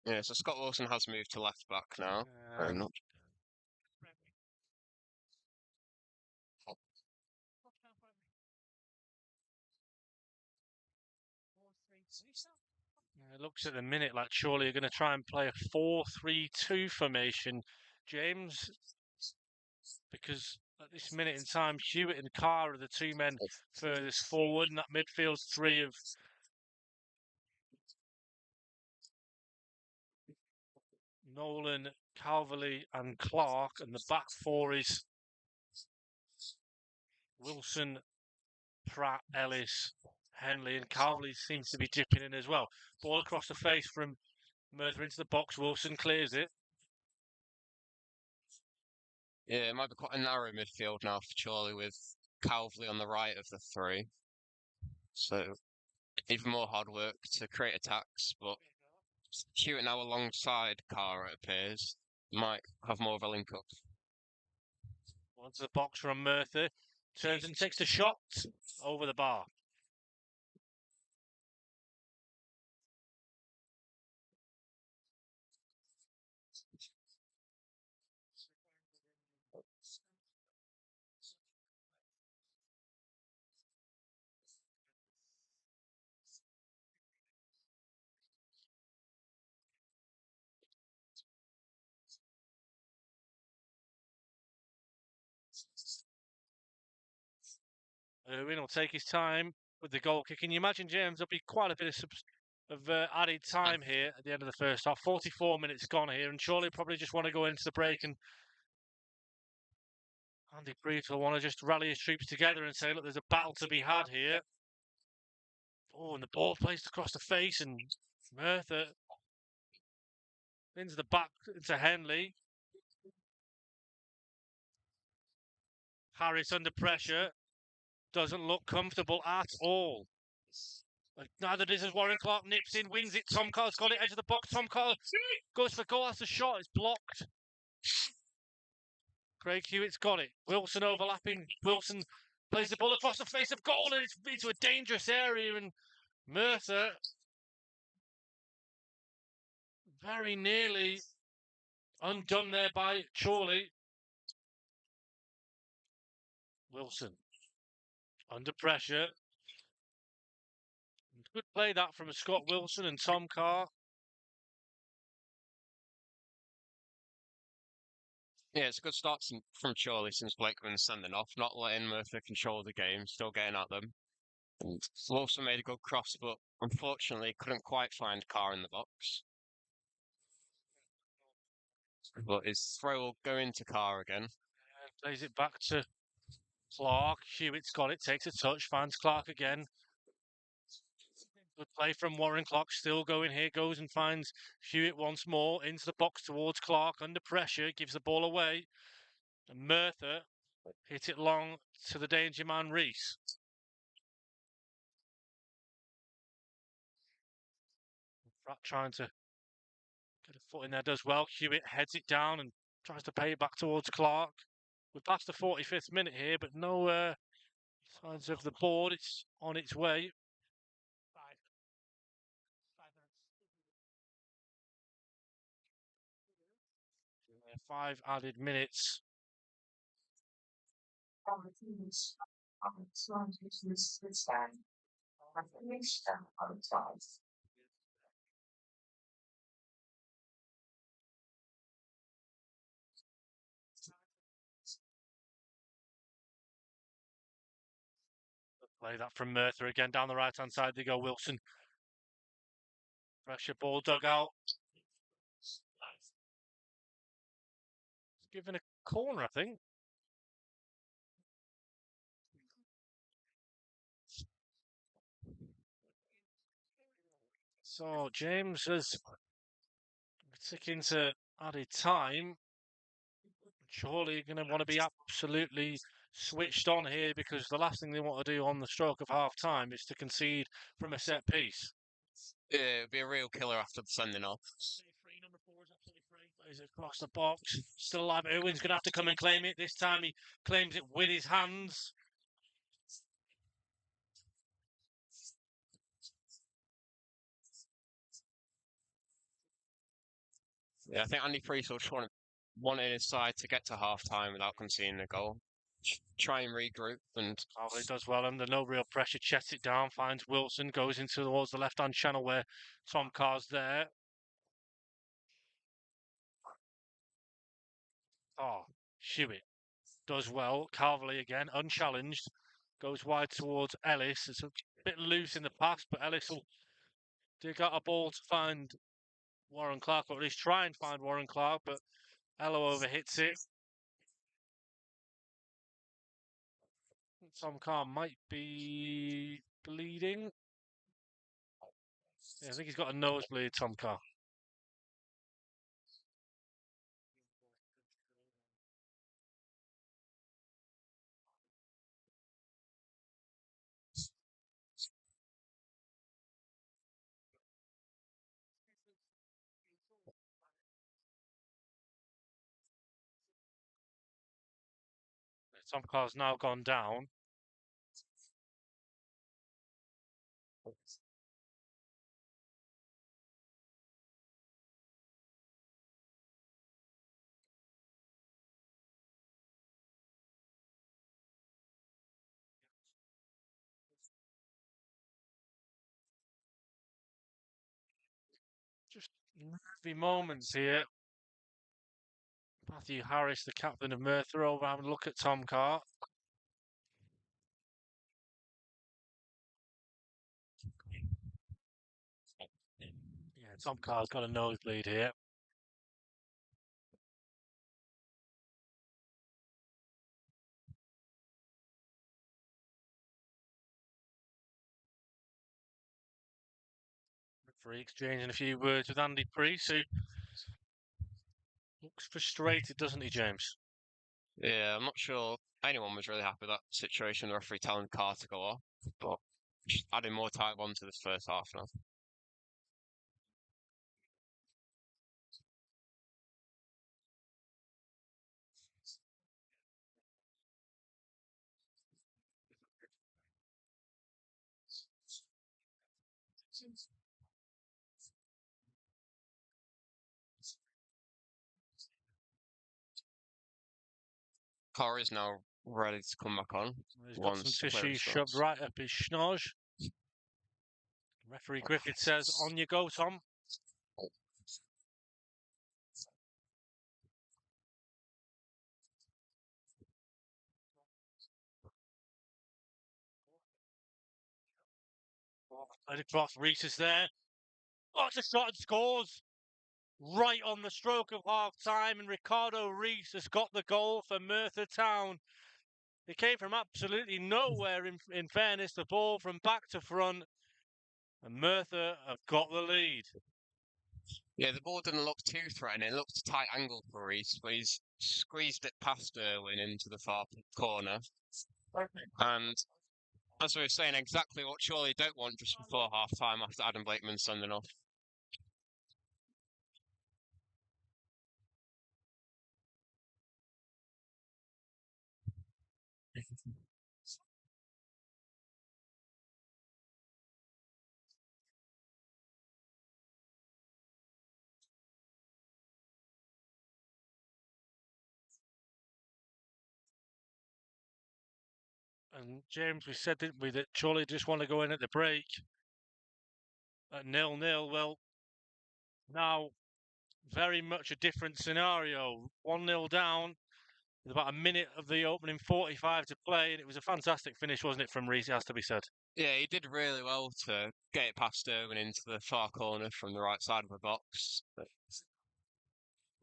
Yeah, so Scott Wilson has moved to left back now. Very much. It looks at the minute like Chorley are going to try and play a 4-3-2 formation, James, because at this minute in time, Hewitt and Carr are the two men furthest forward, and that midfield three of Nolan, Calverley and Clark, and the back four is Wilson, Pratt, Ellis, Henley, and Calverley seems to be dipping in as well. Ball across the face from Merthyr into the box. Wilson clears it. Yeah, it might be quite a narrow midfield now for Chorley with Calverley on the right of the three. So, even more hard work to create attacks, but Hewitt now alongside Carr, it appears, might have more of a link-up. Onto the box from Merthyr. Turns and takes the shot over the bar. Irwin will take his time with the goal kick. Can you imagine, James? There'll be quite a bit of added time here at the end of the first half. 44 minutes gone here, and Chorley probably just want to go into the break, and Andy Priest will want to just rally his troops together and say, look, there's a battle to be had here. Oh, and the ball placed across the face, and Merthyr into the back, into Henley. Harris under pressure. Doesn't look comfortable at all. Neither does Warren Clark. Nips in, wins it. Tom Carr's got it, edge of the box. Tom Carr goes for goal. That's a shot. It's blocked. Craig Hewitt's got it. Wilson overlapping. Wilson plays the ball across the face of goal, and it's into a dangerous area. And Merthyr very nearly undone there by Chorley. Wilson under pressure. Good play that from Scott Wilson and Tom Carr. Yeah, it's a good start from Chorley since Blakeman's sending off, not letting Merthyr control the game, still getting at them. And Wilson made a good cross, but unfortunately couldn't quite find Carr in the box. But his throw will go into Carr again. And plays it back to Clark. Hewitt's got it, takes a touch, finds Clark again. Good play from Warren Clark, still going here, goes and finds Hewitt once more, into the box towards Clark, under pressure, gives the ball away. And Merthyr hit it long to the danger man, Reese. Pratt trying to get a foot in there, does well. Hewitt heads it down and tries to pay it back towards Clark. We're past the 45th minute here, but no signs of the board. It's on its way. 5 added minutes. Play that from Merthyr again down the right hand side. They go Wilson. Pressure ball dug out. Given a corner, I think. So James is ticking to added time. Surely going to want to be absolutely switched on here, because the last thing they want to do on the stroke of half time is to concede from a set piece. Yeah, it'd be a real killer after the sending off. Number 4 is absolutely free. Plays it across the box. Still alive. Irwin's going to have to come and claim it. This time he claims it with his hands. Yeah, I think Andy Priest will just wanted his side to get to half time without conceding a goal. Try and regroup, and Chorley does well under no real pressure. Chets it down, finds Wilson, goes into towards the left hand channel where Tom Carr's there. Oh, Hewitt does well. Calverley again, unchallenged, goes wide towards Ellis. It's a bit loose in the pass, but Ellis will dig out a ball to find Warren Clark, or at least try and find Warren Clark, but Ello overhits it. Tom Carr might be bleeding. Yeah, I think he's got a nosebleed, Tom Carr. Tom Carr's now gone down. Just nervy moments here. Matthew Harris, the captain of Merthyr, over having a look at Tom Carr. Tom Carr's got a nosebleed here. Referee exchanging a few words with Andy Priest, who looks frustrated, doesn't he, James? Yeah, I'm not sure anyone was really happy with that situation, the referee telling Carr to go off, but just adding more time onto this first half now. Carr is now ready to come back on. He's got some once tissue clearance shoved starts. right up his schnoz. Referee Griffith says, on you go, Tom. Played across, Reese is there. Oh, it's a shot and scores. Right on the stroke of half time, and Ricardo Reese has got the goal for Merthyr Town. It came from absolutely nowhere, in fairness, the ball from back to front, and Merthyr have got the lead. Yeah, the ball didn't look too threatening. It looked a tight angle for Reese, but he's squeezed it past Irwin into the far corner. And as we were saying, exactly what Chorley don't want just before half time after Adam Blakeman sending off. And James, we said, didn't we, that Chorley just want to go in at the break at 0-0. Well, now very much a different scenario. 1-0 down with about a minute of the opening 45 to play, and it was a fantastic finish, wasn't it, from Reese, it has to be said. Yeah, he did really well to get it past Irwin into the far corner from the right side of the box.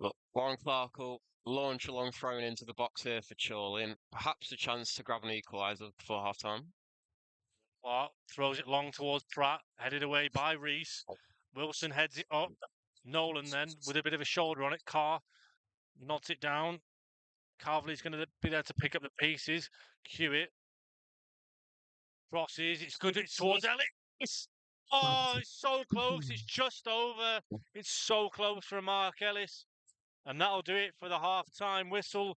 Look, Warren Clark will launch a long throw into the box here for Chorley, and perhaps a chance to grab an equaliser before half time. Clark throws it long towards Pratt, headed away by Reese. Wilson heads it up. Nolan then, with a bit of a shoulder on it. Carr nods it down. Carvely's going to be there to pick up the pieces. Cue it. Crosses. It's good. It's towards Ellis. Oh, it's so close. It's just over. It's so close for Mark Ellis. And that'll do it for the half-time whistle.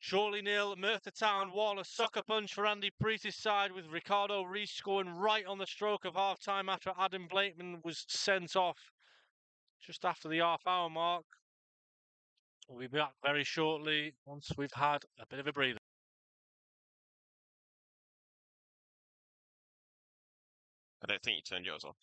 Chorley 0, Merthyr Town 1. A sucker punch for Andy Priest's side, with Ricardo Reese scoring right on the stroke of half-time after Adam Blakeman was sent off just after the half-hour mark. We'll be back very shortly once we've had a bit of a breather. I don't think you turned yours off.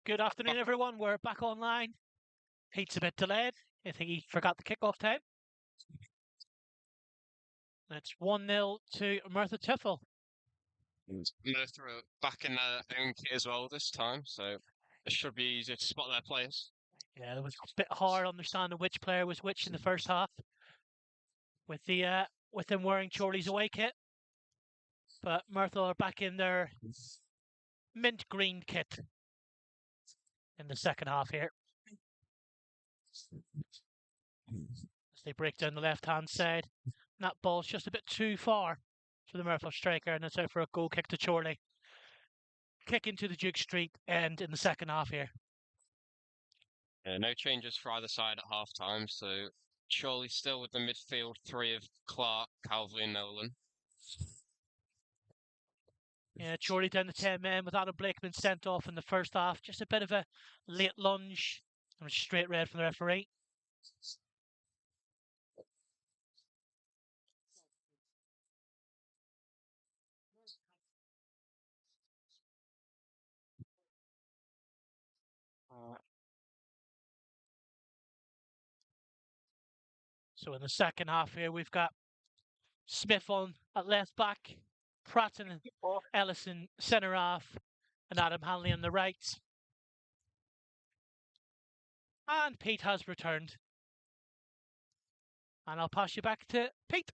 Good afternoon, everyone. We're back online. Pete's a bit delayed. I think he forgot the kickoff time. It's 1-0 to Merthyr Town. Merthyr are back in their own kit as well this time, so it should be easier to spot their players. Yeah, it was a bit hard understanding which player was which in the first half, with them wearing Chorley's away kit. But Merthyr are back in their mint green kit in the second half here. As they break down the left-hand side, that ball's just a bit too far for the Merthyr striker, and it's out for a goal kick to Chorley. Kick into the Duke Street end in the second half here. No changes for either side at half time, so Chorley still with the midfield three of Clark, Calvey and Nolan. Yeah, Chorley down to 10 men with Adam Blakeman sent off in the first half. Just a bit of a late lunge and a straight red from the referee. So in the second half here, we've got Smith on at left back, Pratt and Ellison centre half, and Adam Hanley on the right. And Pete has returned. And I'll pass you back to Pete.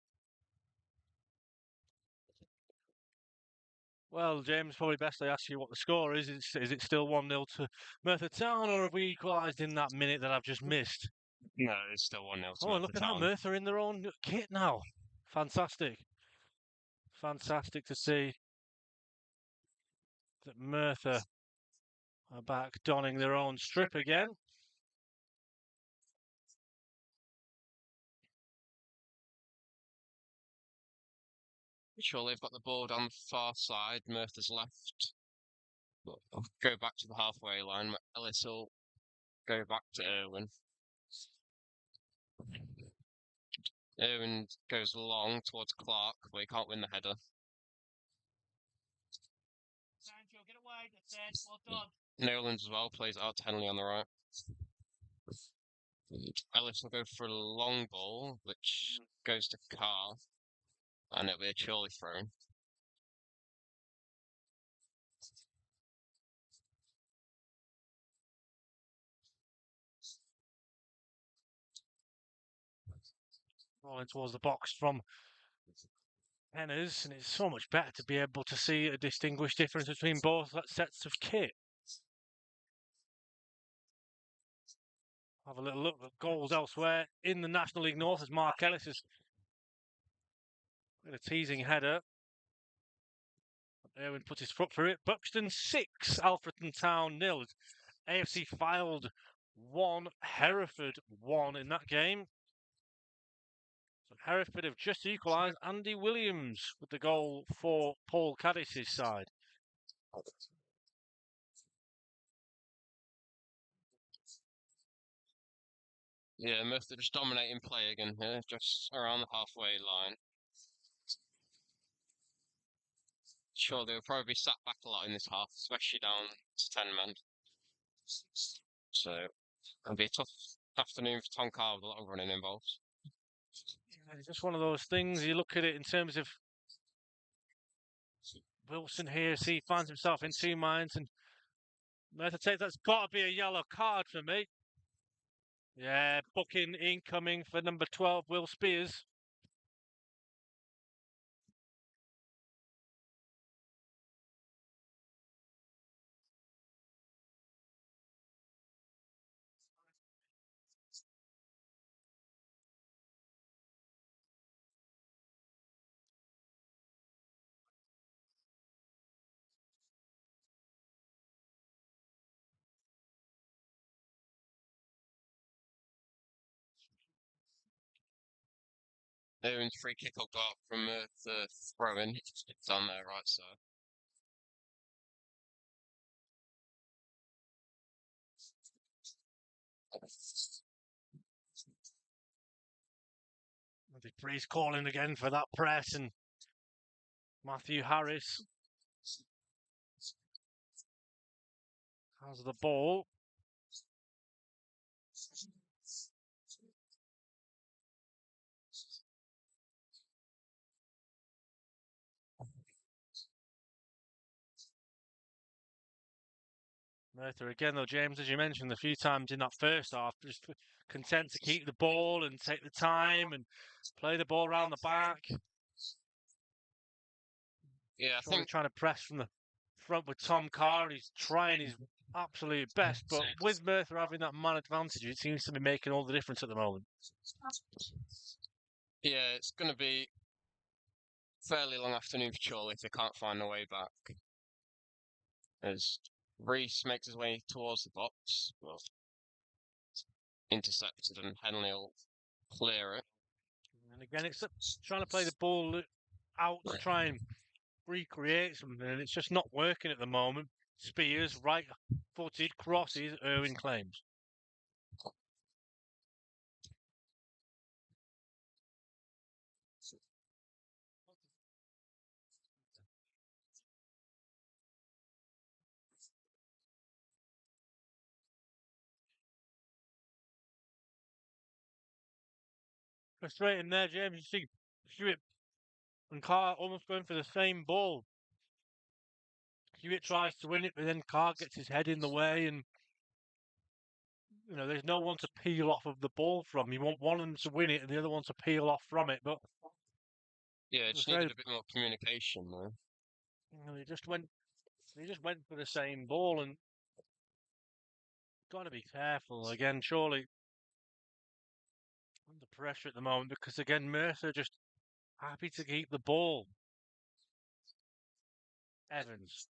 Well, James, probably best I ask you what the score is. Is it still 1-0 to Merthyr Town, or have we equalised in that minute that I've just missed? No, it's still 1-0 to Oh, and look at that, Town. Merthyr in their own kit now. Fantastic. Fantastic to see that Merthyr are back donning their own strip again. Chorley have got the ball on the far side, Merthyr's left. But I'll go back to the halfway line. Ellis will go back to Irwin. Irwin goes long towards Clark, but he can't win the header. Sancho, get it wide. That's it. Well done. Nolan's as well, plays out to Henley on the right. Ellis will go for a long ball, which goes to Carr, and it'll be a Chorley throw. Rolling towards the box from Henners, and it's so much better to be able to see a distinguished difference between both sets of kit. Have a little look at goals elsewhere in the National League North as Mark Ellis has got a teasing header. Irwin put his foot through it. Buxton 6, Alfreton Town 0. AFC Fylde 1, Hereford 1 in that game. So Hereford have just equalised. Andy Williams with the goal for Paul Caddis's side. Yeah, Merthyr just dominating play again here, just around the halfway line. Sure, they'll probably be sat back a lot in this half, especially down to 10 men. So it'll be a tough afternoon for Tom Carr with a lot of running involved. Yeah, it's just one of those things. You look at it in terms of Wilson here, see, he finds himself in two minds, and Merthyr take that's got to be a yellow card for me. Yeah, booking incoming for number 12, Will Spears. Irwin's free kick will go up from the throw-in. It's on their right side. Breeze calling again for that press, and Matthew Harris Has the ball. Merthyr again, though, James, as you mentioned a few times in that first half, just content to keep the ball and take the time and play the ball around the back. Yeah, I Chorley think trying to press from the front with Tom Carr, and he's trying his absolute best. But with Merthyr having that man advantage, it seems to be making all the difference at the moment. yeah, it's going to be a fairly long afternoon for Chorley if they can't find a way back. As Reese makes his way towards the box, well, intercepted, and Henley will clear it. And again, it's trying to play the ball out to try and recreate something, and it's just not working at the moment. Spears, right-footed, crosses, Irwin claims. Frustrating there, James. You see Hewitt and Carr almost going for the same ball. Hewitt tries to win it, but then Carr gets his head in the way, and there's no one to peel off of the ball from. You want one of them to win it and the other one to peel off from it, but Yeah, it just needed a bit more communication there. he just went for the same ball, and got to be careful again. Surely under pressure at the moment, because again Merthyr just happy to keep the ball. Evans.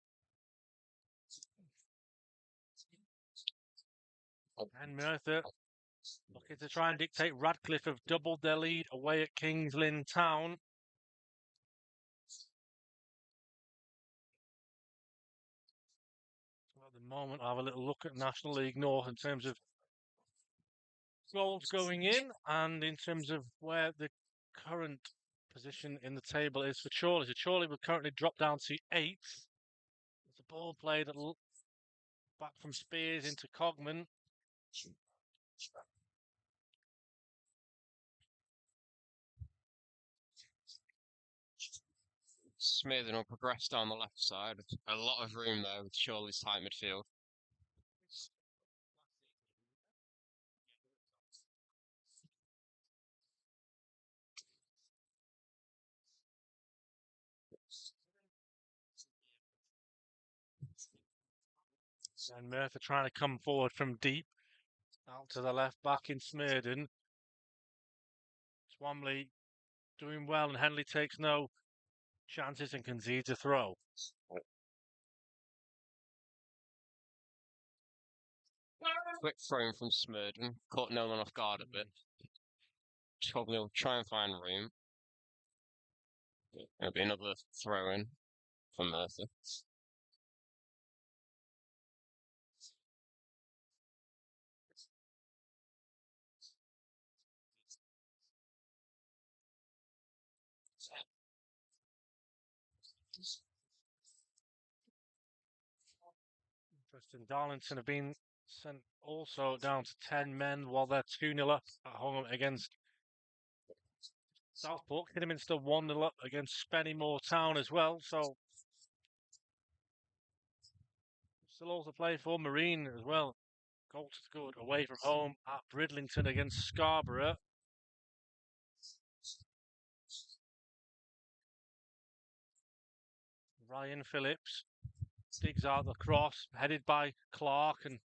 And Merthyr looking to try and dictate. Radcliffe have doubled their lead away at Kings Lynn Town. So at the moment, I'll have a little look at National League North in terms of goals going in and in terms of where the current position in the table is for Chorley. So Chorley will currently drop down to 8th. There's a ball played back from Spears into Cogman. Smithen will progress down the left side. A lot of room there with Chorley's tight midfield. And Merthyr trying to come forward from deep. Out to the left, back in Smirden. Swamley doing well, and Henley takes no chances and concedes a throw. Quick throw from Smirden. Caught Nolan off guard a bit. Chorley will try and find room. It'll be another throw in for Merthyr. Preston Darlington have been sent also down to 10 men while they're 2-0 up at home against Southport. Kidderminster 1-0 up against Spennymoor Town as well. So still also play for Marine as well. Goal scored away from home at Bridlington against Scarborough. Ryan Phillips digs out the cross, headed by Clark and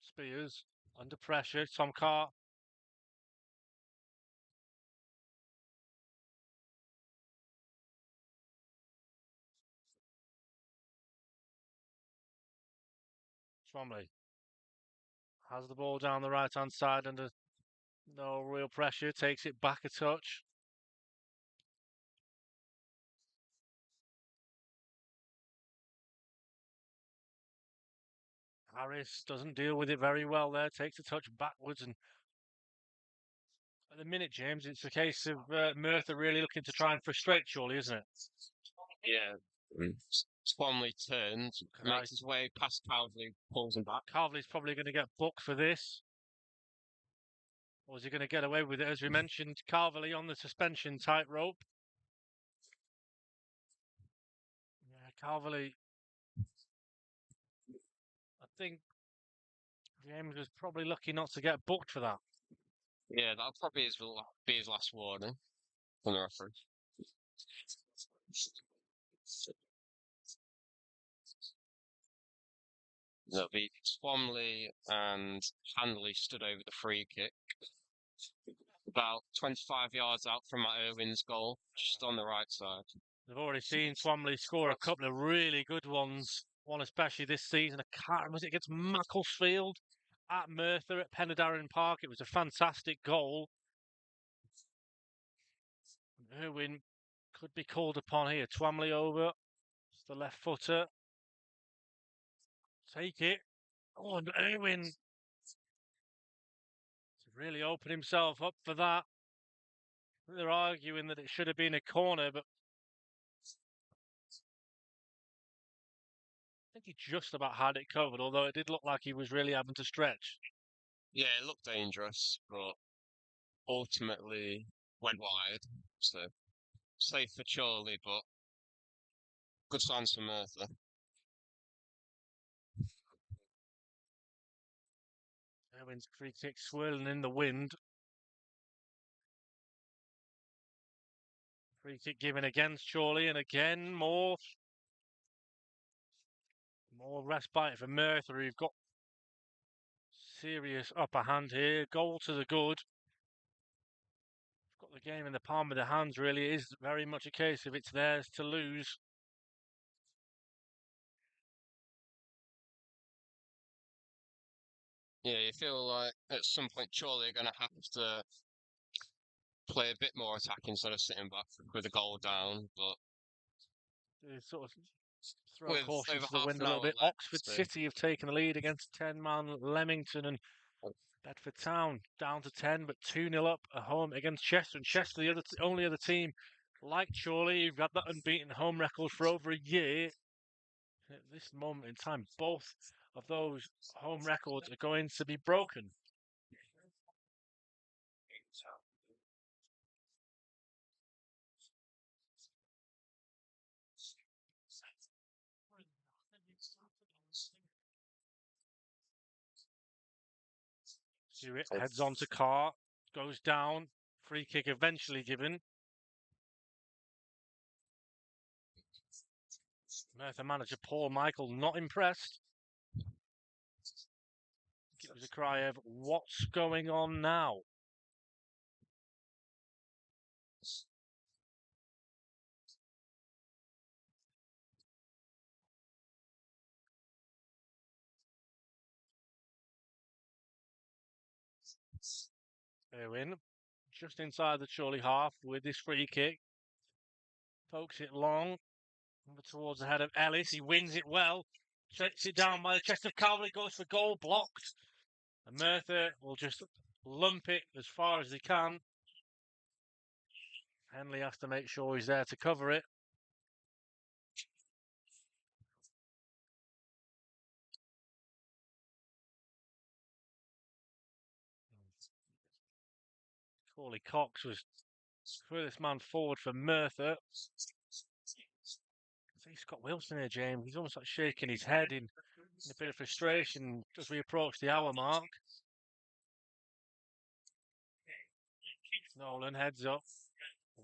Spears. Under pressure, Tom Carr. Swamley has the ball down the right-hand side under no real pressure, takes it back a touch. Harris doesn't deal with it very well there, takes a touch backwards, and at the minute, James, it's a case of Merthyr really looking to try and frustrate Chorley, isn't it? Yeah. Twomley turns, Right. makes his way past Calvary, pulls him back. Carvely's probably going to get booked for this. Or is he going to get away with it? As we mentioned, Carvely on the suspension tightrope. Yeah, Carvely. I think James was probably lucky not to get booked for that. Yeah, that'll probably be his last warning from the referee. That'll be Twomley and Handley stood over the free kick. About 25 yards out from Matt Irwin's goal, just on the right side. They've already seen Twomley score a couple of really good ones. One especially this season. I can't remember, was it against Macclesfield at Merthyr at Penydarren Park? It was a fantastic goal. Irwin could be called upon here. Twomley over. It's the left footer. Take it. Oh, and Irwin to really open himself up for that. They're arguing that it should have been a corner, but I think he just about had it covered, although it did look like he was really having to stretch. Yeah, it looked dangerous, but ultimately went wide. So safe for Chorley, but good signs for Merthyr. Irwin's free kick swirling in the wind. Free kick given against Chorley, and again more respite for Merthyr, who've got serious upper hand here. Goal to the good. Got the game in the palm of their hands, really. It is very much a case of it's theirs to lose. Yeah, you feel like at some point Chorley are going to have to play a bit more attack instead of sitting back with a goal down, but They sort of throw with caution over to the half wind an a little hour bit. left, Oxford so City have taken the lead against 10-man Leamington, and Bedford Town down to 10, but 2-0 up at home against Chester. And Chester, the only other team like Chorley, who've had that unbeaten home record for over a year. At this moment in time, both of those home records are going to be broken. Stewart heads on to Carr, goes down, free kick eventually given. Merthyr manager Paul Michael not impressed. It was a cry of, what's going on now? Irwin, just inside the Chorley half with this free kick. Pokes it long, over towards the head of Ellis. He wins it well. Sets it down by the chest of Calvary, goes for goal, blocked. And Merthyr will just lump it as far as he can. Henley has to make sure he's there to cover it. Chorley Cox was furthest man forward for Merthyr. See Scott Wilson here, James. He's almost like shaking his head in a bit of frustration as we approach the hour mark. Nolan heads up.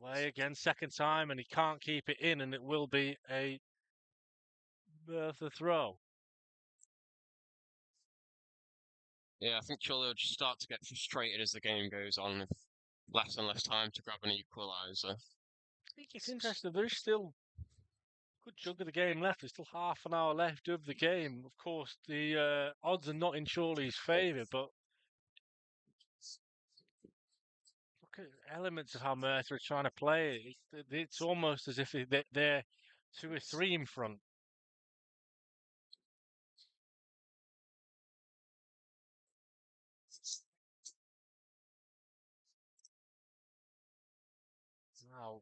Away again, second time, and he can't keep it in, and it will be a Merthyr throw. yeah, I think Chorley will just start to get frustrated as the game goes on, with less and less time to grab an equaliser. I think it's interesting. There's still a good chunk of the game left. There's still half an hour left of the game. Of course, the odds are not in Chorley's favour, but look at elements of how Merthyr are trying to play. It's almost as if they're 2 or 3 in front. Now,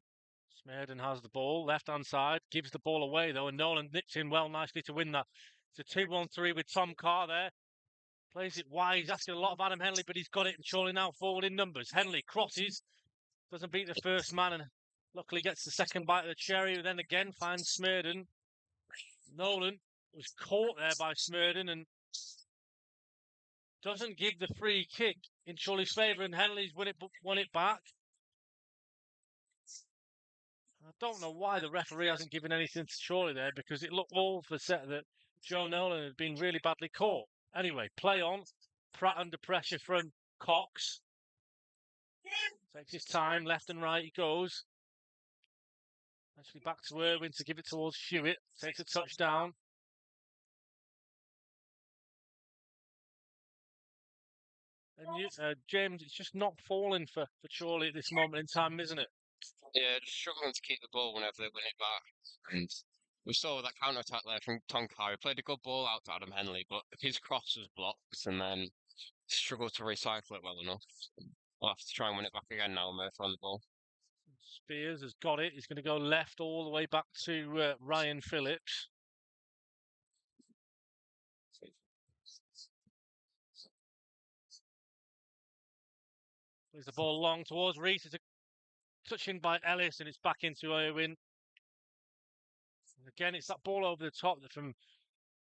Smurden has the ball, left-hand side, gives the ball away though, and Nolan nips in well nicely to win that. It's a 2-1-3 with Tom Carr there. Plays it wide, he's asking a lot of Adam Henley, but he's got it, and Chorley now forward in numbers. Henley crosses, doesn't beat the first man, and luckily gets the second bite of the cherry, then again finds Smurden. Nolan was caught there by Smurden, and doesn't give the free kick in Chorley's favour, and Henley's won it back. I don't know why the referee hasn't given anything to Chorley there, because it looked all for set that Joe Nolan had been really badly caught. Anyway, play on. Pratt under pressure from Cox. Takes his time, left and right he goes. Actually back to Irwin to give it towards Hewitt. Takes a touchdown. And James, it's just not falling for Chorley at this moment in time, isn't it? Yeah, just struggling to keep the ball whenever they win it back. And we saw that counter-attack there from Tom Carr. He played a good ball out to Adam Henley, but his cross was blocked and then struggled to recycle it well enough. We'll have to try and win it back again now, Merthyr on the ball. Spears has got it. He's going to go left all the way back to Ryan Phillips. Plays the ball long towards Reese. It's a touching by Ellis, and it's back into Irwin. And again, it's that ball over the top from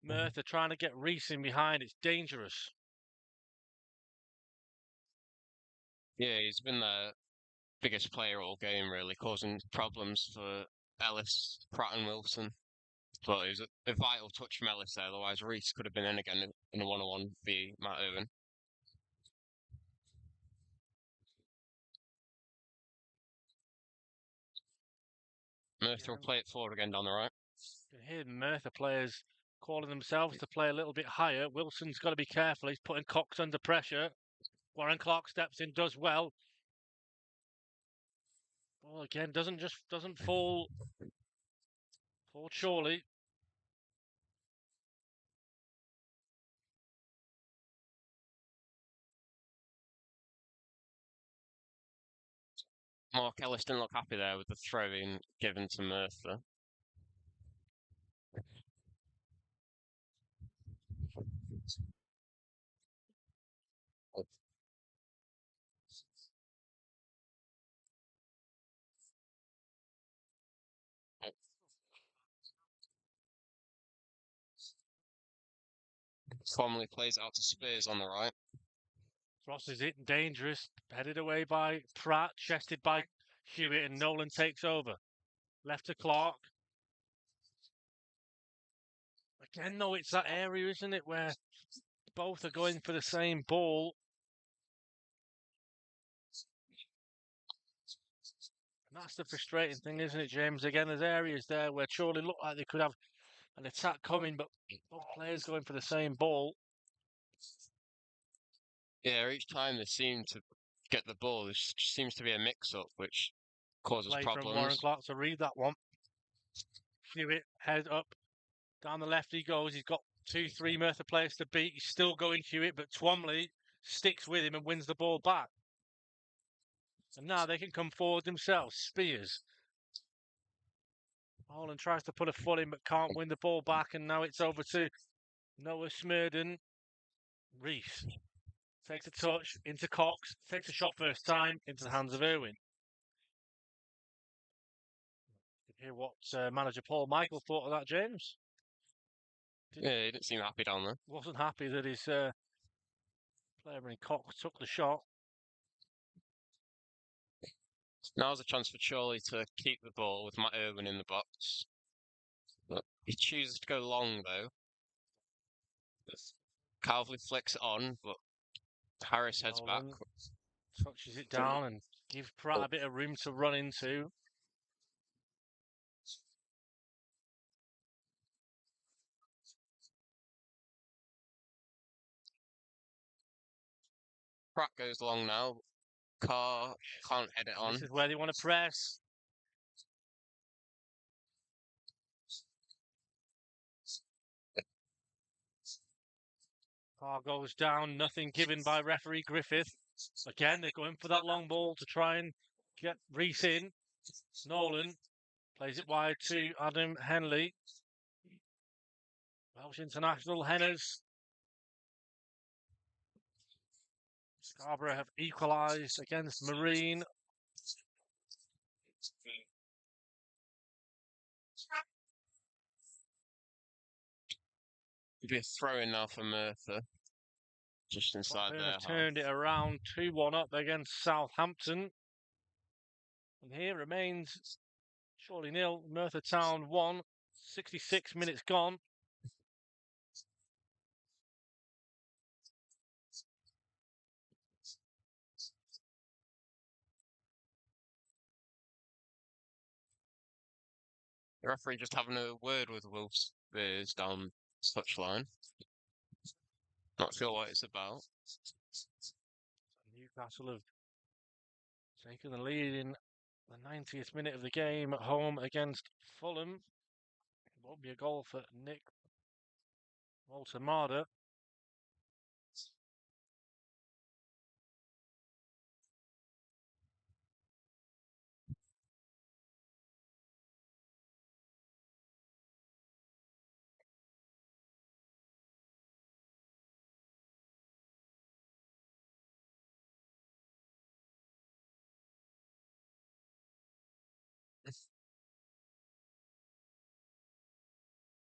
Merthyr trying to get Reese in behind. It's dangerous. Yeah, he's been the biggest player all game, really, causing problems for Ellis, Pratt and Wilson. But it was a vital touch from Ellis there, otherwise Reese could have been in again in a 1-on-1 v Matt Irwin. Merthyr will play it forward again down the right. You can hear Merthyr players calling themselves to play a little bit higher. Wilson's got to be careful. He's putting Cox under pressure. Warren Clark steps in, does well. Ball again doesn't fall for Chorley. Mark Ellis didn't look happy there with the throw-in given to Merthyr. Formally plays out to Spears on the right. Crosses it, dangerous. Headed away by Pratt, chested by Hewitt, and Nolan takes over. Left to Clark. Again, though, it's that area, isn't it, where both are going for the same ball. And that's the frustrating thing, isn't it, James? Again, there's areas there where Chorley look like they could have an attack coming, but both players going for the same ball. Yeah, each time they seem to get the ball, there just seems to be a mix-up, which causes Play from problems. Warren Clark to read that one. Hewitt, head up. Down the left he goes. He's got 2-3 Merthyr players to beat. He's still going Hewitt, but Twomley sticks with him and wins the ball back. And now they can come forward themselves. Spears. Holland tries to put a foot in, but can't win the ball back. And now it's over to Noah Smurden. Reese takes a touch into Cox. Takes a shot first time into the hands of Irwin. You can hear what manager Paul Michael thought of that, James. Yeah, he didn't seem happy down there. Wasn't happy that his player in Cox took the shot. Now's a chance for Chorley to keep the ball with Matt Irwin in the box. But he chooses to go long, though. Calvley flicks it on, but Harris heads back. Touches it down and gives Pratt a bit of room to run into. Pratt goes long now. Carr can't head it on. This is where they want to press. Carr goes down, nothing given by referee Griffith. Again, they're going for that long ball to try and get Reese in. Nolan Plays it wide to Adam Henley. Welsh international Henners. Scarborough have equalised against Marine. It'd be a throw-in now for Merthyr. Just inside Blackburn their have half. turned it around 2-1 up against Southampton. And here remains Chorley 0, Merthyr Town 1. 66 minutes gone. The referee just having a word with Will Spears down touchline. Not sure what it's about. Newcastle have taken the lead in the 90th minute of the game at home against Fulham. It won't be a goal for Nick Walter-Marder.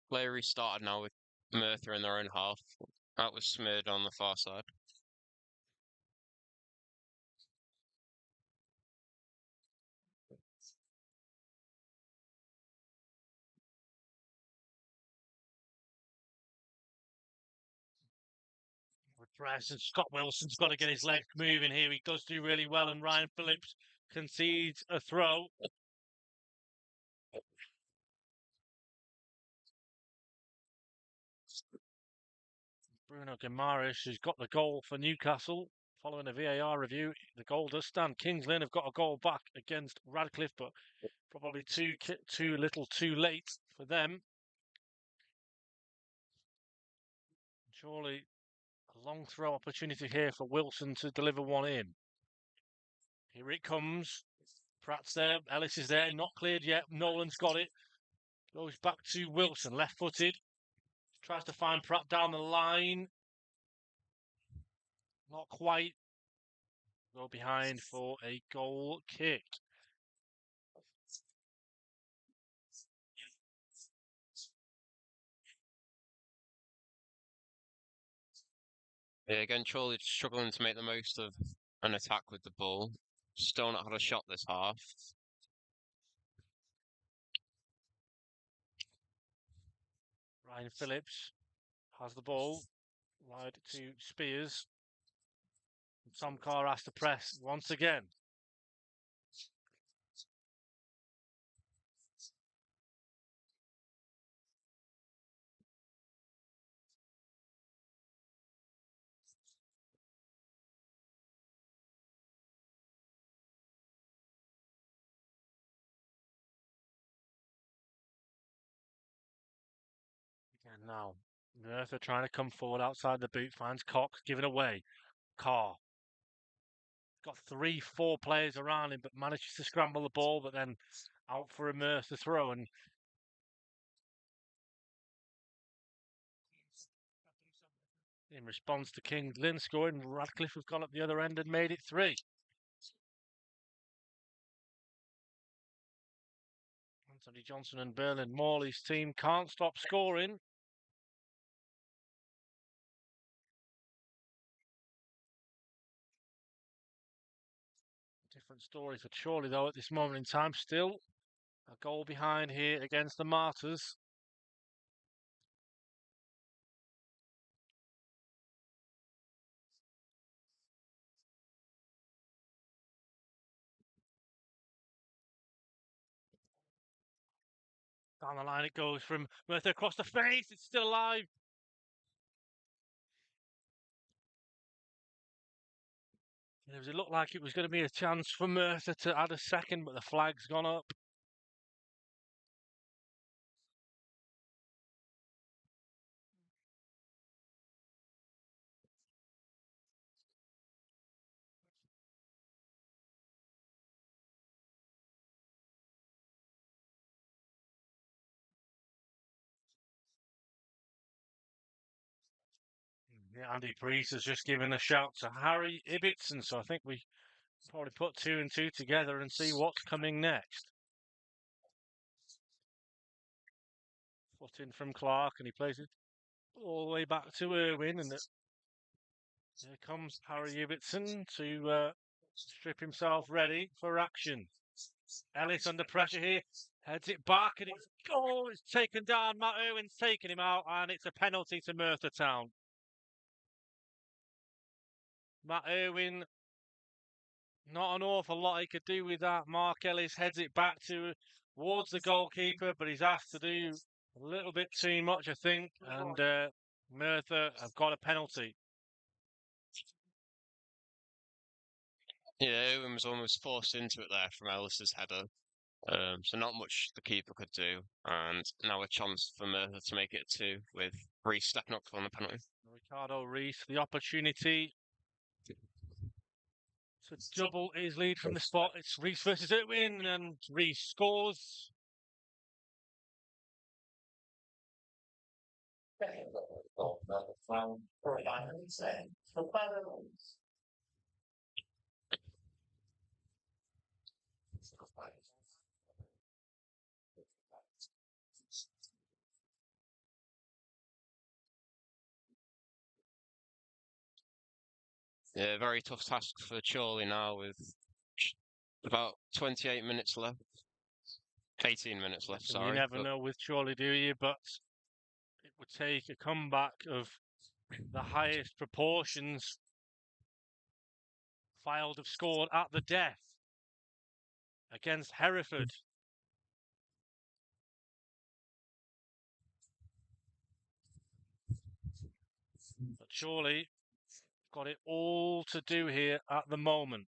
Play restarted now with Merthyr in their own half. That was smeared on the far side. Press and Scott Wilson's got to get his legs moving here. He does do really well, and Ryan Phillips concedes a throw. Bruno Guimaraes has got the goal for Newcastle. Following a VAR review, the goal does stand. Kings Lynn have got a goal back against Radcliffe, but probably too little too late for them. Surely a long throw opportunity here for Wilson to deliver one in. Here it comes. Pratt's there. Ellis is there. Not cleared yet. Nolan's got it. Goes back to Wilson. Left-footed. Tries to find Pratt down the line. Not quite. Go behind for a goal kick. Yeah, again, Chorley struggling to make the most of an attack with the ball. Still not had a shot this half. Ryan Phillips has the ball. Wide to Spears. Tom Carr has to press once again. And now, Merthyr trying to come forward outside the boot, finds Cox, giving away. Carr. Got 3-4 players around him, but manages to scramble the ball, but then out for a Merthyr throw. And in response to Kings Lynn scoring, Radcliffe have gone up the other end and made it 3. Anthony Johnson and Berlin Morley's team can't stop scoring. Different story for Chorley though at this moment in time. Still a goal behind here against the Martyrs. Down the line it goes from Merthyr across the face. It's still alive. It looked like it was going to be a chance for Merthyr to add a second, but the flag's gone up. Yeah, Andy Priest has just given a shout to Harry Ibbotson, so I think we probably put 2 and 2 together and see what's coming next. Foot in from Clark, and he plays it all the way back to Irwin, and here comes Harry Ibbotson to strip himself ready for action. Ellis under pressure here, heads it back, and it's taken down. Matt Irwin's taken him out, and it's a penalty to Merthyr Town. Matt Irwin, not an awful lot he could do with that. Mark Ellis heads it back towards the goalkeeper, but he's asked to do a little bit too much, I think, and Merthyr have got a penalty. Yeah, Owen was almost forced into it there from Ellis's header. So not much the keeper could do. And now a chance for Merthyr to make it 2 with Reese stepping up on the penalty. Ricardo Reese, the opportunity to double his lead from the spot. It's Reese versus Irwin, and Reese scores. Yeah, very tough task for Chorley now with about 28 minutes left. 18 minutes left, sorry. You never know with Chorley, do you? But it would take a comeback of the highest proportions. Fylde have scored at the death against Hereford. But Chorley got it all to do here at the moment.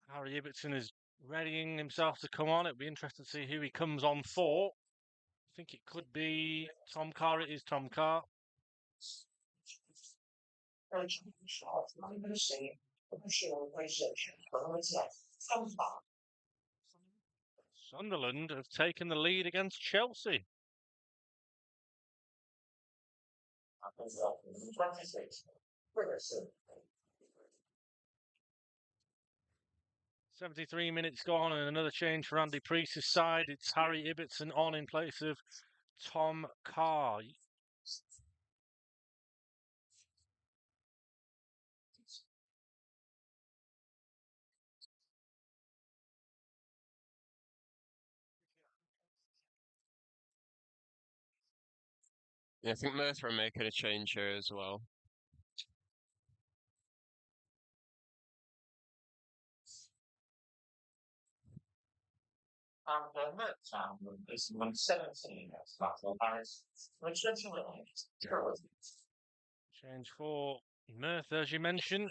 Harry Ibbotson is readying himself to come on. It'll be interesting to see who he comes on for. I think it could be Tom Carr. It is Tom Carr. Sunderland have taken the lead against Chelsea. 73 minutes gone, and another change for Andy Priest's side. It's Harry Ibbotson on in place of Tom Carr. Yeah, I think Merthyr are making a change here as well. Change for Merthyr, as you mentioned.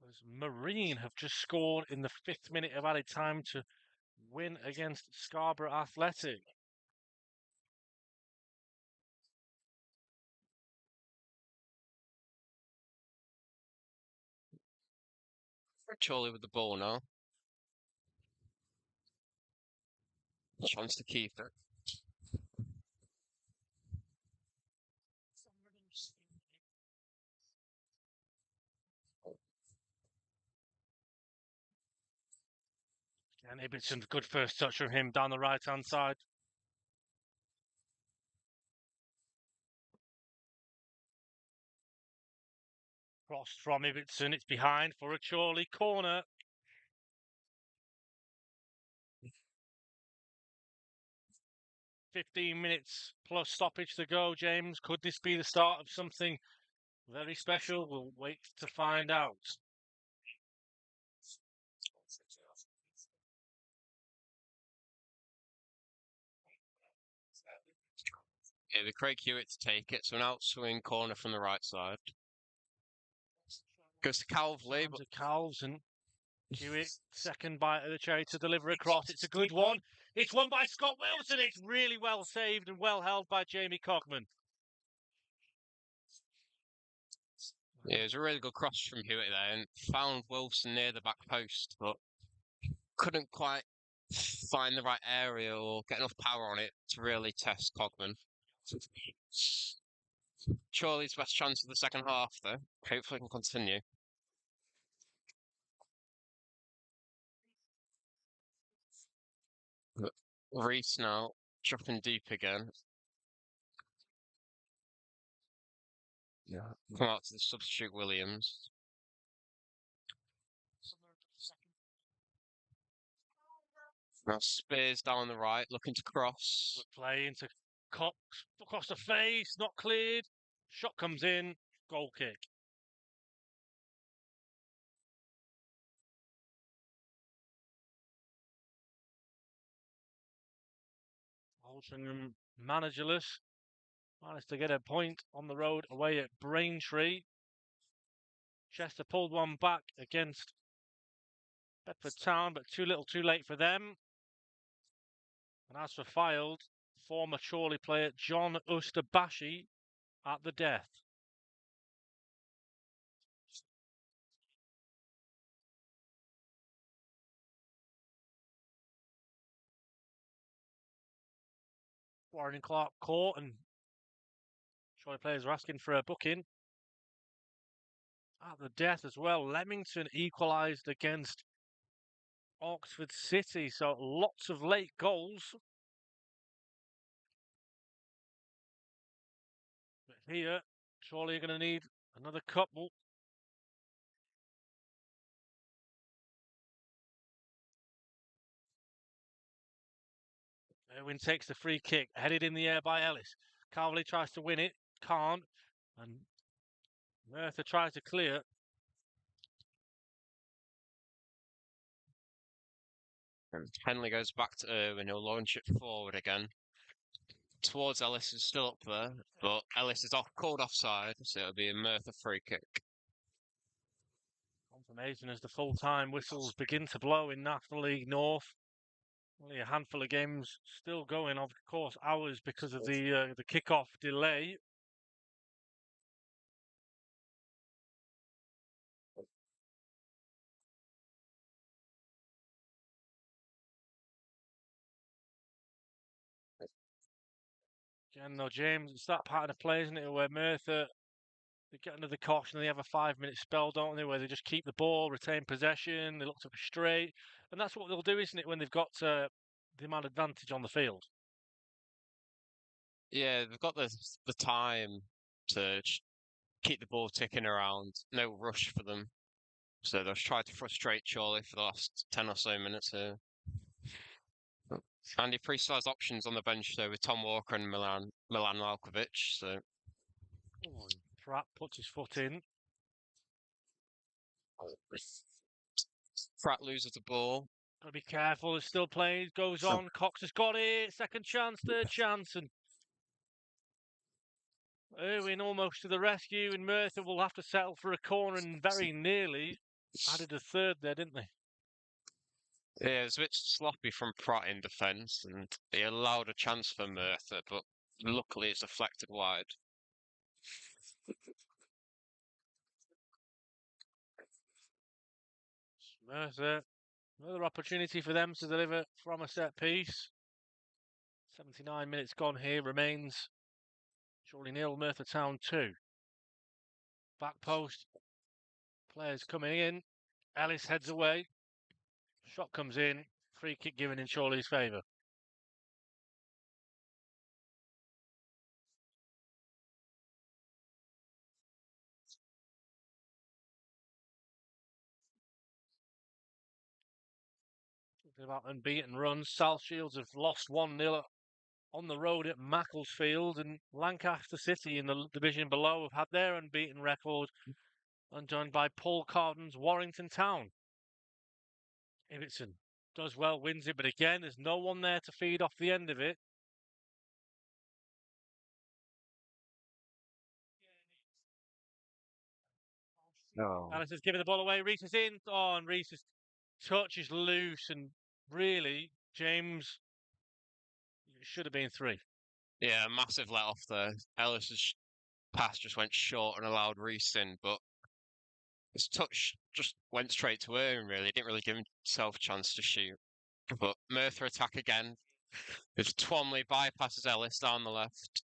As Marine have just scored in the 5th minute of added time to win against Scarborough Athletic. Chorley with the ball now. Chance to keep it. And Ibbotson, good first touch from him down the right-hand side. Cross from Ibbotson, it's behind for a Chorley corner. "15 minutes plus stoppage to go, James. Could this be the start of something very special? We'll wait to find out." Yeah, the Craig Hewitt to take it, so an outswing corner from the right side. Goes to Calvley, but Calves and Hewitt, second bite of the cherry to deliver across. It's a good one. It's won by Scott Wilson. It's really well saved and well held by Jamie Cogman. yeah, it was a really good cross from Hewitt there and found Wilson near the back post, but couldn't quite find the right area or get enough power on it to really test Cogman. Chorley's best chance of the second half, though. Hopefully, can continue. Reese now dropping deep again. Yeah. Come out to the substitute Williams. Now Spears down the right, looking to cross. Good play into Cox across the face, not cleared. Shot comes in, goal kick. Altrincham managerless. Managed to get a point on the road away at Braintree. Chester pulled one back against Bedford Town, but too little too late for them. And as for Fylde, former Chorley player John Usterbashi at the death. Warren and Clark caught, and Chorley players are asking for a booking. At the death as well, Leamington equalised against Oxford City, so lots of late goals. But here, Chorley are going to need another couple. Irwin takes the free kick, headed in the air by Ellis. Carvely tries to win it, can't, and Merthyr tries to clear. And Henley goes back to Irwin, he'll launch it forward again. Towards Ellis is still up there, but Ellis is called offside, so it'll be a Merthyr free kick. Confirmation as the full-time whistles begin to blow in National League North. Only a handful of games still going, of course, hours because of the kick-off delay. Again, though, James, it's that pattern of play, isn't it, where Merthyr, they get under the caution and they have a 5-minute spell, don't they, where they just keep the ball, retain possession, they look to go straight. And that's what they'll do, isn't it, when they've got the amount of advantage on the field. Yeah, they've got the time to keep the ball ticking around. No rush for them. So they'll try to frustrate Chorley for the last 10 or so minutes here. Andy Priest has options on the bench though with Tom Walker and Milan Malkovic. So Pratt puts his foot in. Pratt loses the ball. Got to be careful. There's still playing. Goes on. Cox has got it. Second chance, third chance, and Irwin almost to the rescue. And Merthyr will have to settle for a corner, and very nearly added a third there, didn't they? Yeah, it was a bit sloppy from Pratt in defence, and he allowed a chance for Merthyr, but luckily it's deflected wide. Merthyr, another opportunity for them to deliver from a set piece. 79 minutes gone here, remains Chorley 0, Merthyr Town 2. Back post, players coming in. Ellis heads away. Shot comes in, free kick given in Chorley's favour. Talking about unbeaten runs, South Shields have lost 1-0 on the road at Macclesfield, and Lancaster City in the division below have had their unbeaten record undone by Paul Carden's Warrington Town. Ibbotson does well, wins it, but again, there's no one there to feed off the end of it. No. Alice has given the ball away. Reese is in. Oh, and Reese's touch is loose, and really, James, it should have been 3. Yeah, massive let off there. Ellis's pass just went short and allowed Reese in, but his touch just went straight to Irwin, really. He didn't really give himself a chance to shoot. But Merthyr attack again. As Twomley bypasses Ellis down the left.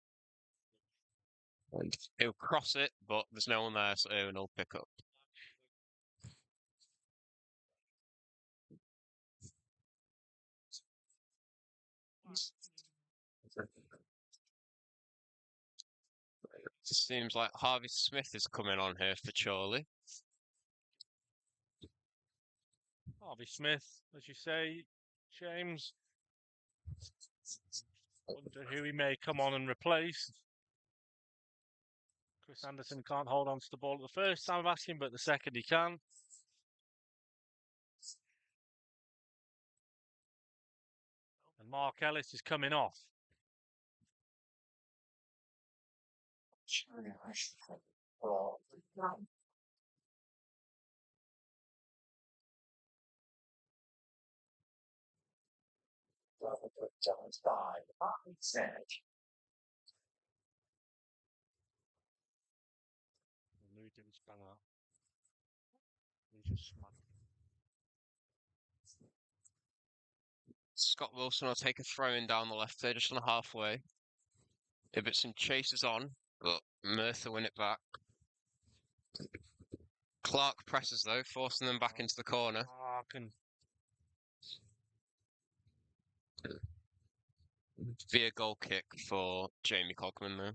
And he'll cross it, but there's no one there, so Owen will pick up. It seems like Harvey Smith is coming on here for Chorley. Harvey Smith, as you say, James. Wonder who he may come on and replace. Chris Anderson can't hold on to the ball at the first time of asking, but the second he can. And Mark Ellis is coming off. Louis didn't spang out. He just smacked. Scott Wilson will take a throw in down the left there, just on the halfway. Ibbotson chases on, but Merthyr win it back. Clark presses though, forcing them back into the corner. Via goal kick for Jamie Cogman though.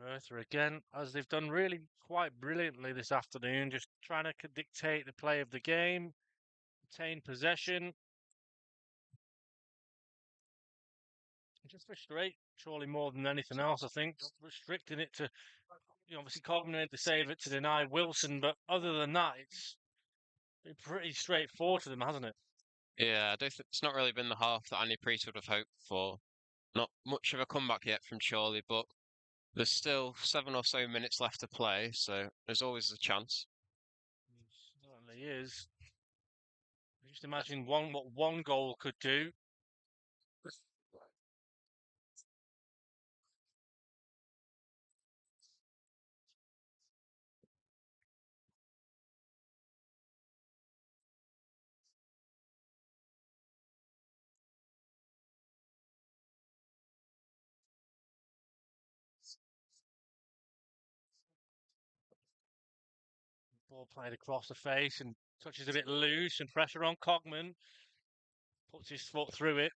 Merthyr again, as they've done really quite brilliantly this afternoon, just trying to dictate the play of the game, retain possession. Just restrict Chorley more than anything else, I think. Restricting it to, obviously Cogman made the save it to deny Wilson, but other than that, it's been pretty straightforward to them, hasn't it? Yeah, I don't think it's not really been the half that Andy Priest would have hoped for. Not much of a comeback yet from Chorley, but there's still 7 or so minutes left to play, so there's always a chance. It certainly is. Just imagine what one goal could do. Ball played across the face and touches a bit loose, and pressure on Cogman. Puts his foot through it.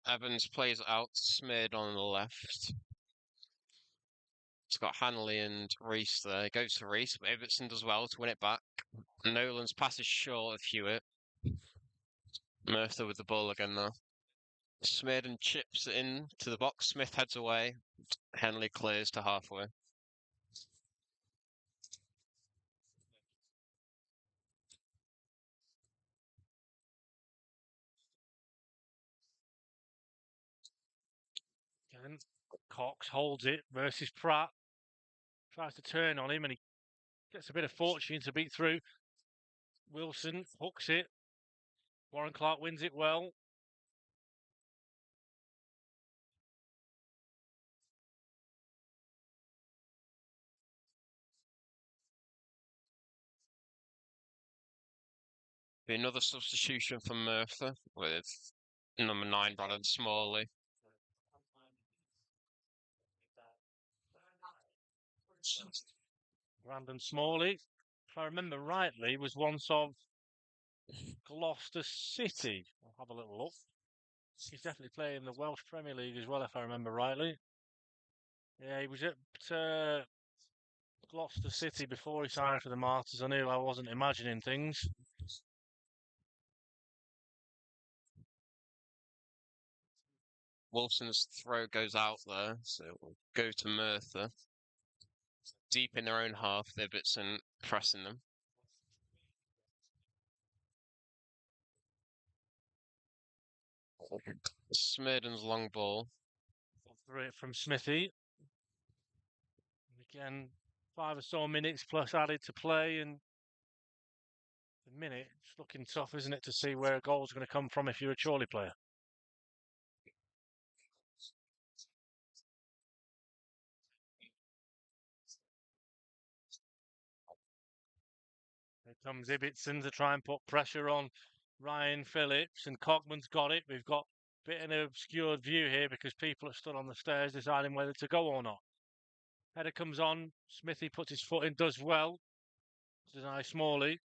Evans plays out, Smeared on the left. It's got Hanley and Reese there. Goes to Reese, but Ibbotson does well to win it back. Nolan's pass is short of Hewitt. Merthyr with the ball again though. Smeared and chips it in to the box. Smith heads away. Henley clears to halfway. Again, Cox holds it versus Pratt. Tries to turn on him and he gets a bit of fortune to beat through. Wilson hooks it. Warren Clark wins it well. Be another substitution for Merthyr with number 9 Brandon Smalley. Brandon Smalley, if I remember rightly, was once of Gloucester City. I'll have a little look. He's definitely playing in the Welsh Premier League as well, if I remember rightly. Yeah, he was at Gloucester City before he signed for the Martyrs. I knew I wasn't imagining things. Wilson's throw goes out there, so it will go to Merthyr. Deep in their own half, Ibbotson pressing them. Smirden's long ball. Through it from Smithy. Again, 5 or so minutes plus added to play, and the minute it's looking tough, isn't it, to see where a goal's going to come from if you're a Chorley player. Here comes Ibbotson to try and put pressure on Ryan Phillips, and Cogman's got it. We've got a bit of an obscured view here because people are stood on the stairs deciding whether to go or not. Header comes on, Smithy puts his foot in, does well. Deny Smalley.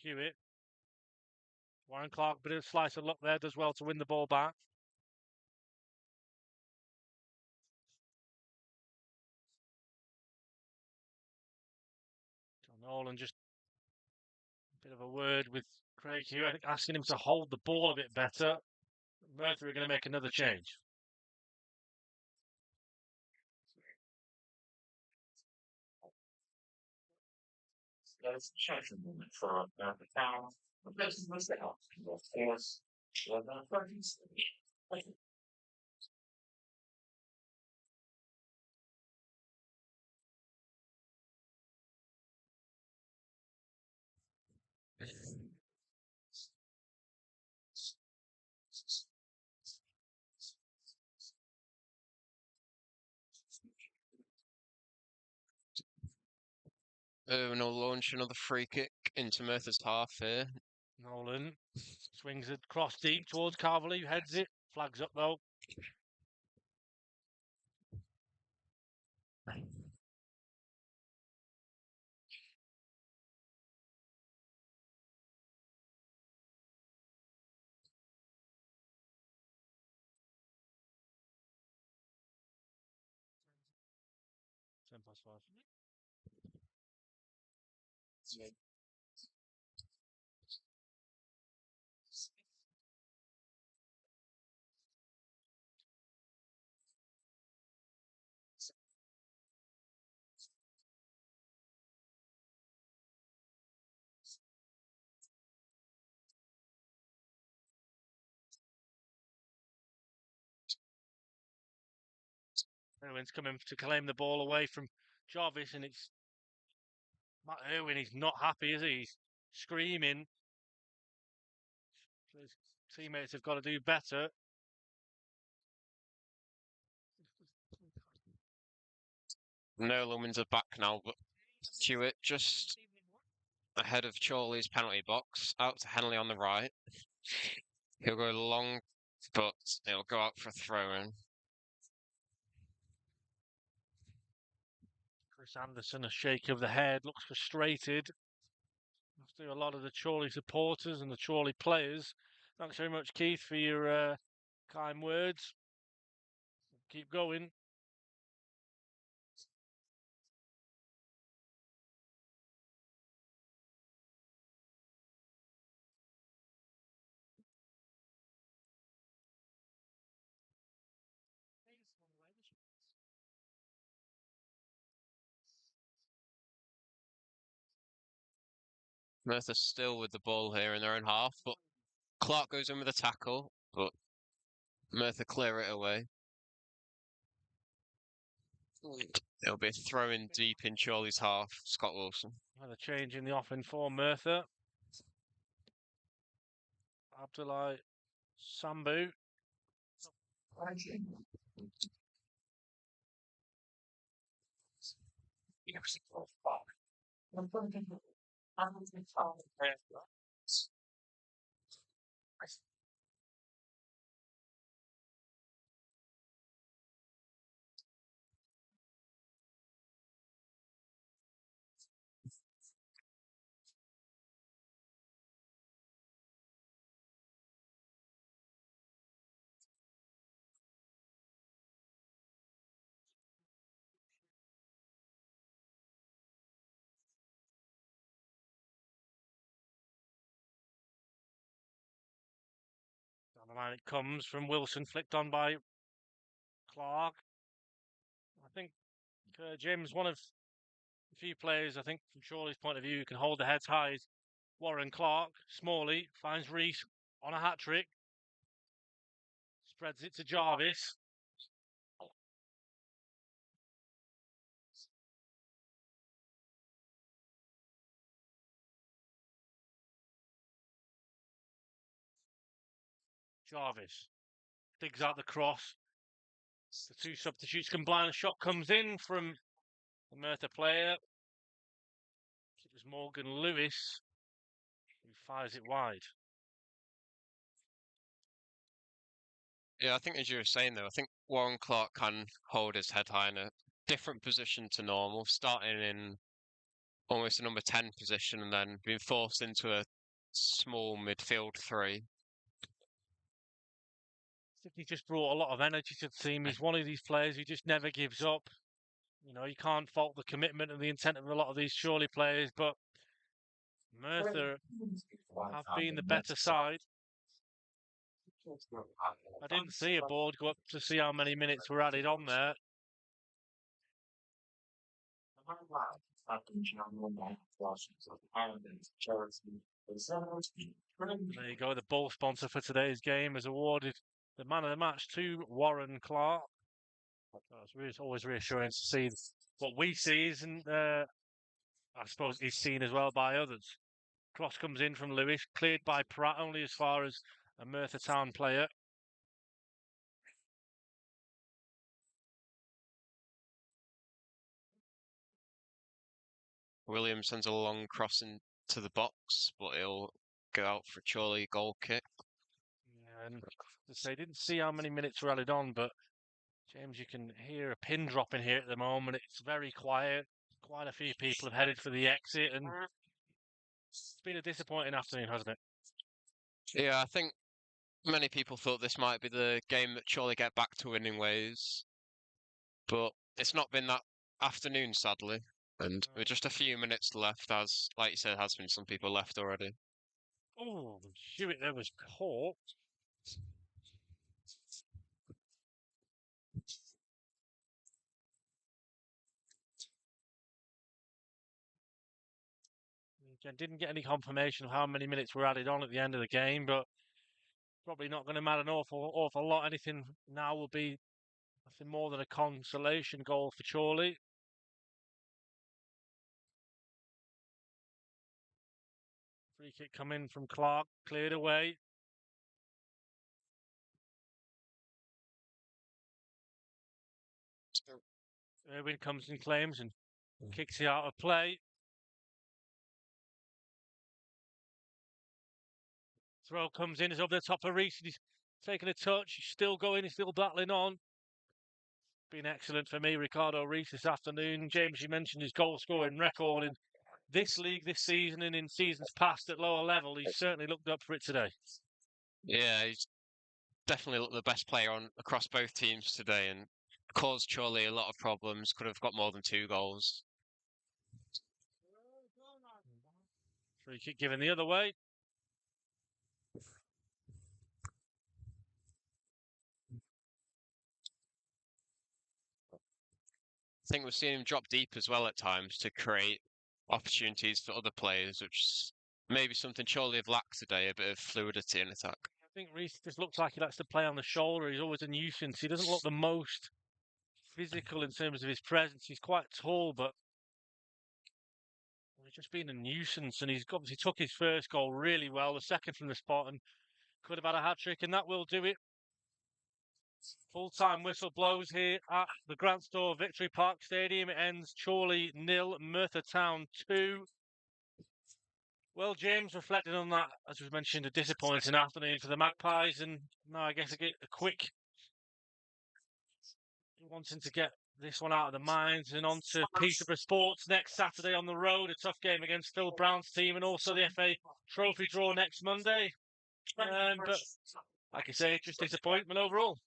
Hewitt. Warren Clark, bit of a slice of luck there, does well to win the ball back. John Nolan just a bit of a word with Craig Hewitt, asking him to hold the ball a bit better. Merthyr are going to make another change. For Merthyr Town. Irwin will launch another free kick into Merthyr's half here. Nolan swings it cross deep towards Carvaley, who heads it. Flags up though. +5. Irwin's coming to claim the ball away from Jarvis, and it's Matt Irwin. He's not happy, is he? He's screaming. His teammates have got to do better. Nolan wins it back now, but Hewitt just ahead of Chorley's penalty box, out to Henley on the right. He'll go long, but it'll go out for a throw-in. Chris Anderson, a shake of the head, looks frustrated. Do a lot of the Chorley supporters and the Chorley players. Thanks very much, Keith, for your kind words. Keep going. Merthyr still with the ball here in their own half, but Clark goes in with a tackle, but Merthyr clear it away. It'll be a throw in deep in Chorley's half, Scott Wilson. Another change in the offing for Merthyr. Abdullah Sambu. The line it comes from Wilson, flicked on by Clark. I think James, one of the few players, I think, from Chorley's point of view, who can hold the heads high is Warren Clark. Smalley finds Reese on a hat-trick. Spreads it to Jarvis. Jarvis digs out the cross. The two substitutes combine. A shot comes in from the Merthyr player. It was Morgan Lewis who fires it wide. Yeah, I think as you were saying though, I think Warren Clark can hold his head high in a different position to normal, starting in almost a number 10 position and then being forced into a small midfield 3. He just brought a lot of energy to the team. He's one of these players who just never gives up. You know, you can't fault the commitment and the intent of a lot of these Chorley players, but Merthyr have been the better side. I didn't see a board go up to see how many minutes were added on there. There you go. The ball sponsor for today's game has awarded the man of the match to Warren Clark. It's always reassuring to see what we see isn't, I suppose, is seen as well by others. Cross comes in from Lewis, cleared by Pratt only as far as a Merthyr Town player. Williams sends a long cross into the box, but he'll go out for a Chorley goal kick. Yeah, and as I say, didn't see how many minutes were added on, but James, you can hear a pin drop in here at the moment. It's very quiet. Quite a few people have headed for the exit, and it's been a disappointing afternoon, hasn't it? Yeah, I think many people thought this might be the game that Chorley get back to winning ways, but it's not been that afternoon, sadly. And with just a few minutes left, as, like you said, has been some people left already. Oh, Hewitt there was caught. Again, didn't get any confirmation of how many minutes were added on at the end of the game, but probably not going to matter an awful lot. Anything now will be nothing more than a consolation goal for Chorley. Free kick come in from Clark, cleared away. Irwin comes and claims and kicks it out of play. Throw comes in, it's over the top of Reese. He's taking a touch, he's still going, he's still battling on. Been excellent for me, Ricardo Reese, this afternoon. James, you mentioned his goal scoring record in this league this season and in seasons past at lower level. He's certainly looked up for it today. Yeah, he's definitely looked the best player on across both teams today and caused Chorley a lot of problems. Could have got more than 2 goals. Free kick given the other way. I think we've seen him drop deep as well at times to create opportunities for other players, which is maybe something Chorley have lacked today, a bit of fluidity in attack. I think Reese just looks like he likes to play on the shoulder. He's always a nuisance. He doesn't look the most physical in terms of his presence. He's quite tall, but he's just been a nuisance. And he's obviously took his first goal really well, the second from the spot, and could have had a hat-trick, and that will do it. Full-time whistle blows here at the Grant Store Victory Park Stadium. It ends Chorley 0, Merthyr Town 2. Well, James, reflecting on that, as was mentioned, a disappointing afternoon for the Magpies, and now I guess a quick wanting to get this one out of the minds and on to Peterborough Sports next Saturday on the road. A tough game against Phil Brown's team, and also the FA Trophy draw next Monday. But like I say, just disappointment overall.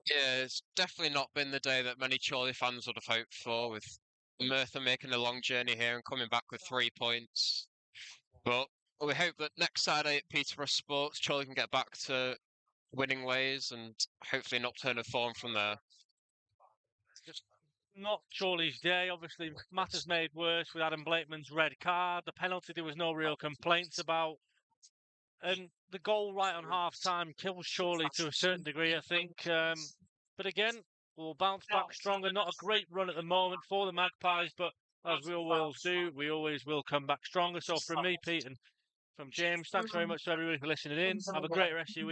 Yeah, it's definitely not been the day that many Chorley fans would have hoped for, with Merthyr making a long journey here and coming back with 3 points. But Well, we hope that next Saturday at Peterborough Sports, Chorley can get back to winning ways and hopefully not turn a form from there. Just not Chorley's day. Obviously, matters made worse with Adam Blakeman's red card. The penalty there was no real complaints about. And the goal right on half-time kills Chorley to a certain degree, I think. But again, we'll bounce back stronger. Not a great run at the moment for the Magpies, but as we always do, we always will come back stronger. So from me, Pete, and from James, thanks very much to everybody for listening in. Have a great rest of your week.